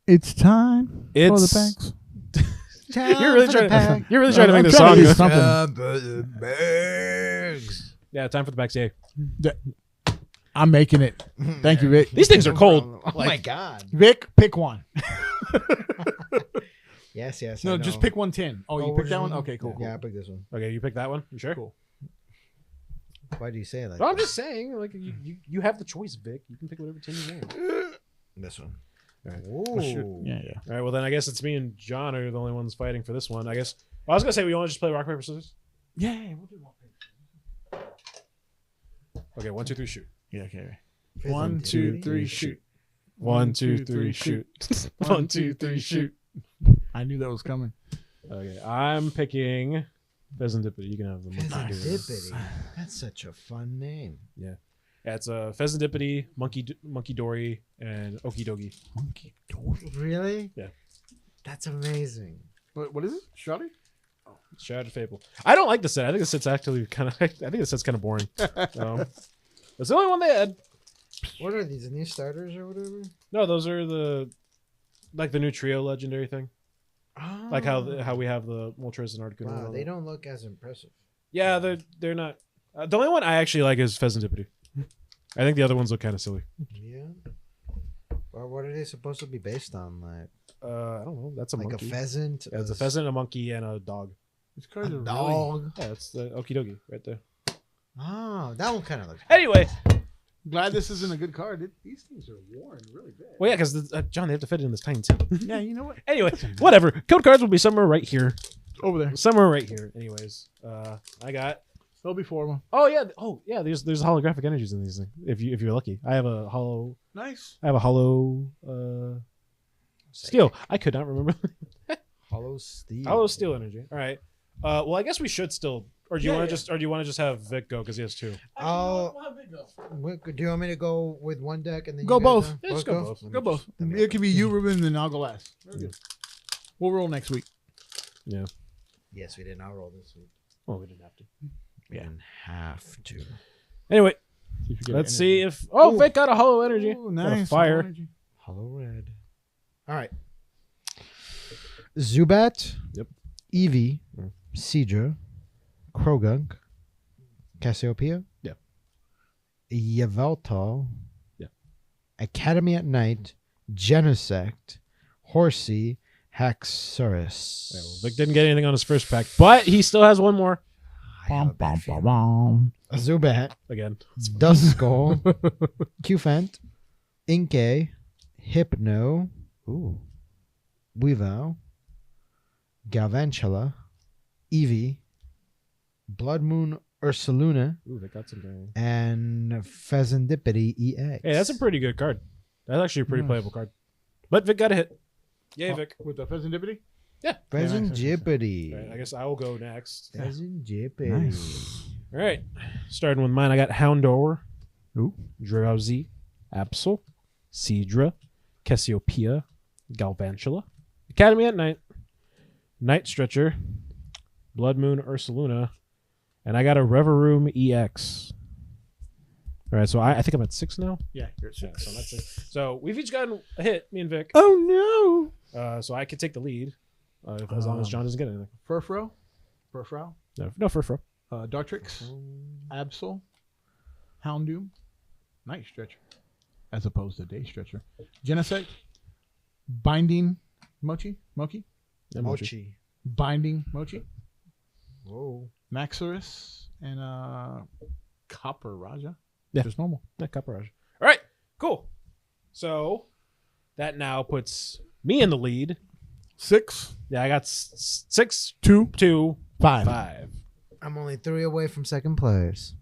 It's time for the It's- packs. you're really trying to make I'm this trying song. to do Go. something. Yeah, time for the back. Yeah. I'm making it. Thank you, Vic. These things are cold. Oh my god. Vic, pick one. Yes. No, I just know. pick 110. Oh, you we're picked that just- one? Okay, cool. Yeah, I picked this one. Okay, you pick that one. You sure? Cool. Why do you say it like Well, I'm that? just saying, like you have the choice, Vic. You can pick whatever team you want. This one. All right. Ooh. Oh, shoot. Yeah. All right. Well, then I guess it's me and John are the only ones fighting for this one. I guess. Well, I was gonna say we want to just play rock paper scissors. Yeah, we'll do one. Okay, 1, 2, 3, shoot. Yeah, okay. 1, 2, 3, shoot. 1, 2, 3, shoot. 1, 2, 3, shoot. I knew that was coming. Okay, I'm picking Pheasantipity. You can have the monkey. Pheasantipity. That's such a fun name. Yeah, it's a Pheasantipity, Monkey Dory, and Okie Dokie. Monkey Dory. Really? Yeah. That's amazing. What is it? Shotty? Shrouded Fable. I don't like the set. I think the set's actually kind of. I think the set's kind of boring. That's the only one they had. What are these? New starters or whatever? No, those are the new trio legendary thing. Oh. Like how we have the Moltres and Articuno. Wow, they don't look as impressive. Yeah, they're not. The only one I actually like is Pheasantipity. I think the other ones look kind of silly. Yeah. Well, what are they supposed to be based on? Like, I don't know. That's a like monkey. a pheasant. Yeah, it's a pheasant, a monkey, and a dog. These cards A are dog. Yeah, it's the Okie Dokie right there. Oh, that one kind of looks. Anyway, glad this isn't a good card. These things are worn really bad. well, yeah, because John, they have to fit it in this tiny set. Yeah, you know what? Anyway, whatever. Code cards will be somewhere right here. Over there. Somewhere right here. Anyways, I got. There'll be 4 of them. Oh yeah. There's holographic energies in these things. If you're lucky, I have a hollow. Nice. I have a hollow steel. I could not remember. Hollow steel. Hollow steel energy. All right. Well, I guess we should still. Or do you Yeah, want to yeah. Or do you want to just have Vic go because he has 2? Oh, do you want me to go with one deck and then Go you guys, both. Yeah, just go both. Let me Go both. just- let me- It could be you, Ruben, and then I'll go last. Very good. We'll roll next week. Yeah. Yes, we did not roll this week. Well, we didn't have to. We didn't have to. Anyway, See if you get let's energy. see if. Oh, Ooh. Vic got a hollow energy. Ooh, Got a nice. fire. Energy. Hollow red. All right. Zubat. Yep. Eevee. Mm. Seadra. Krogunk. Cassiopeia. Yep. Yveltal. Yep. Academy at Night. Genesect. Horsey. Haxorus. Yeah, well, Vic didn't get anything on his first pack, but he still has one more. I have a Bum, bad bum, feeling. bum, bum. Zubat. Again. Duskull. Qfant. Inkay. Hypno. Ooh. Weavile. Galvantula. Eevee. Blood Moon Ursaluna. Ooh, they got some. And Pheasantipity EX. Hey, that's a pretty good card. That's actually a pretty Nice. playable card. But Vic got a hit. Yay, Vic. With the Pheasantipity? Pheasantipity. Right, I guess I will go next. Pheasantipity. Nice. All right. Starting with mine, I got Houndour, Ooh. Drowsy, Absol, Seadra, Cassiopeia, Galvantula, Academy at Night, Night Stretcher, Blood Moon Ursaluna, and I got a Reveroom EX. All right, so I think I'm at 6 now. Yeah, you're at Yeah, 6. so I'm at 6. So we've each gotten a hit, me and Vic. Oh, no. So I could take the lead as long as John doesn't get anything. Furfro. Furfrou. No, for. Dartrix. Absol. Houndoom. Night Stretcher. As opposed to Day Stretcher. Genesect. Binding Mochi. Mochi. Mochi. Binding Mochi. Whoa. Maxorus. And Copper Raja. Yeah. Just normal. Yeah, Caparage. All right, cool. So that now puts me in the lead. 6. Yeah, I got 6, 2. 2, 5. 5. I'm only 3 away from second place.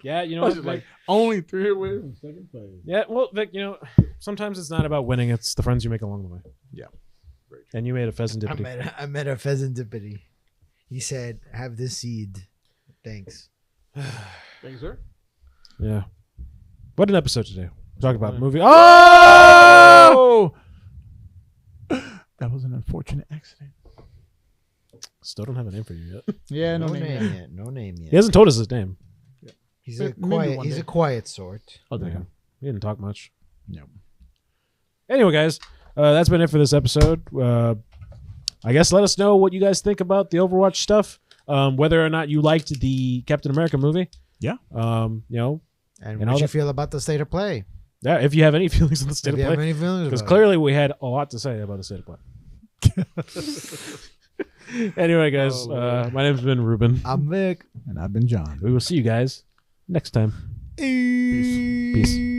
Yeah, you know I what? was just like, only 3 away from second place. Yeah, well, Vic, sometimes it's not about winning; it's the friends you make along the way. Yeah. And you made a pheasant I dippity. met a Pheasantipity. He said, "Have this seed." Thanks. Thanks, sir. Yeah. What an episode today. Talk about movie. Oh! That was an unfortunate accident. Still don't have a name for you yet. Yeah, No name yet. No name He yet. hasn't told us his name. He's Maybe a quiet. one He's day. a quiet sort. Oh, there you go. He didn't talk much. No. Anyway, guys, that's been it for this episode. I guess let us know what you guys think about the Overwatch stuff. Whether or not you liked the Captain America movie. Yeah. And all what you that- feel about the state of play? Yeah, if you have any feelings on the state If of you have play. any feelings Because about clearly we had a lot to say about the state of play. Anyway, guys, my name's been Ruben. it. I'm Vic. And I've been John. We will see you guys next time. Peace. Peace.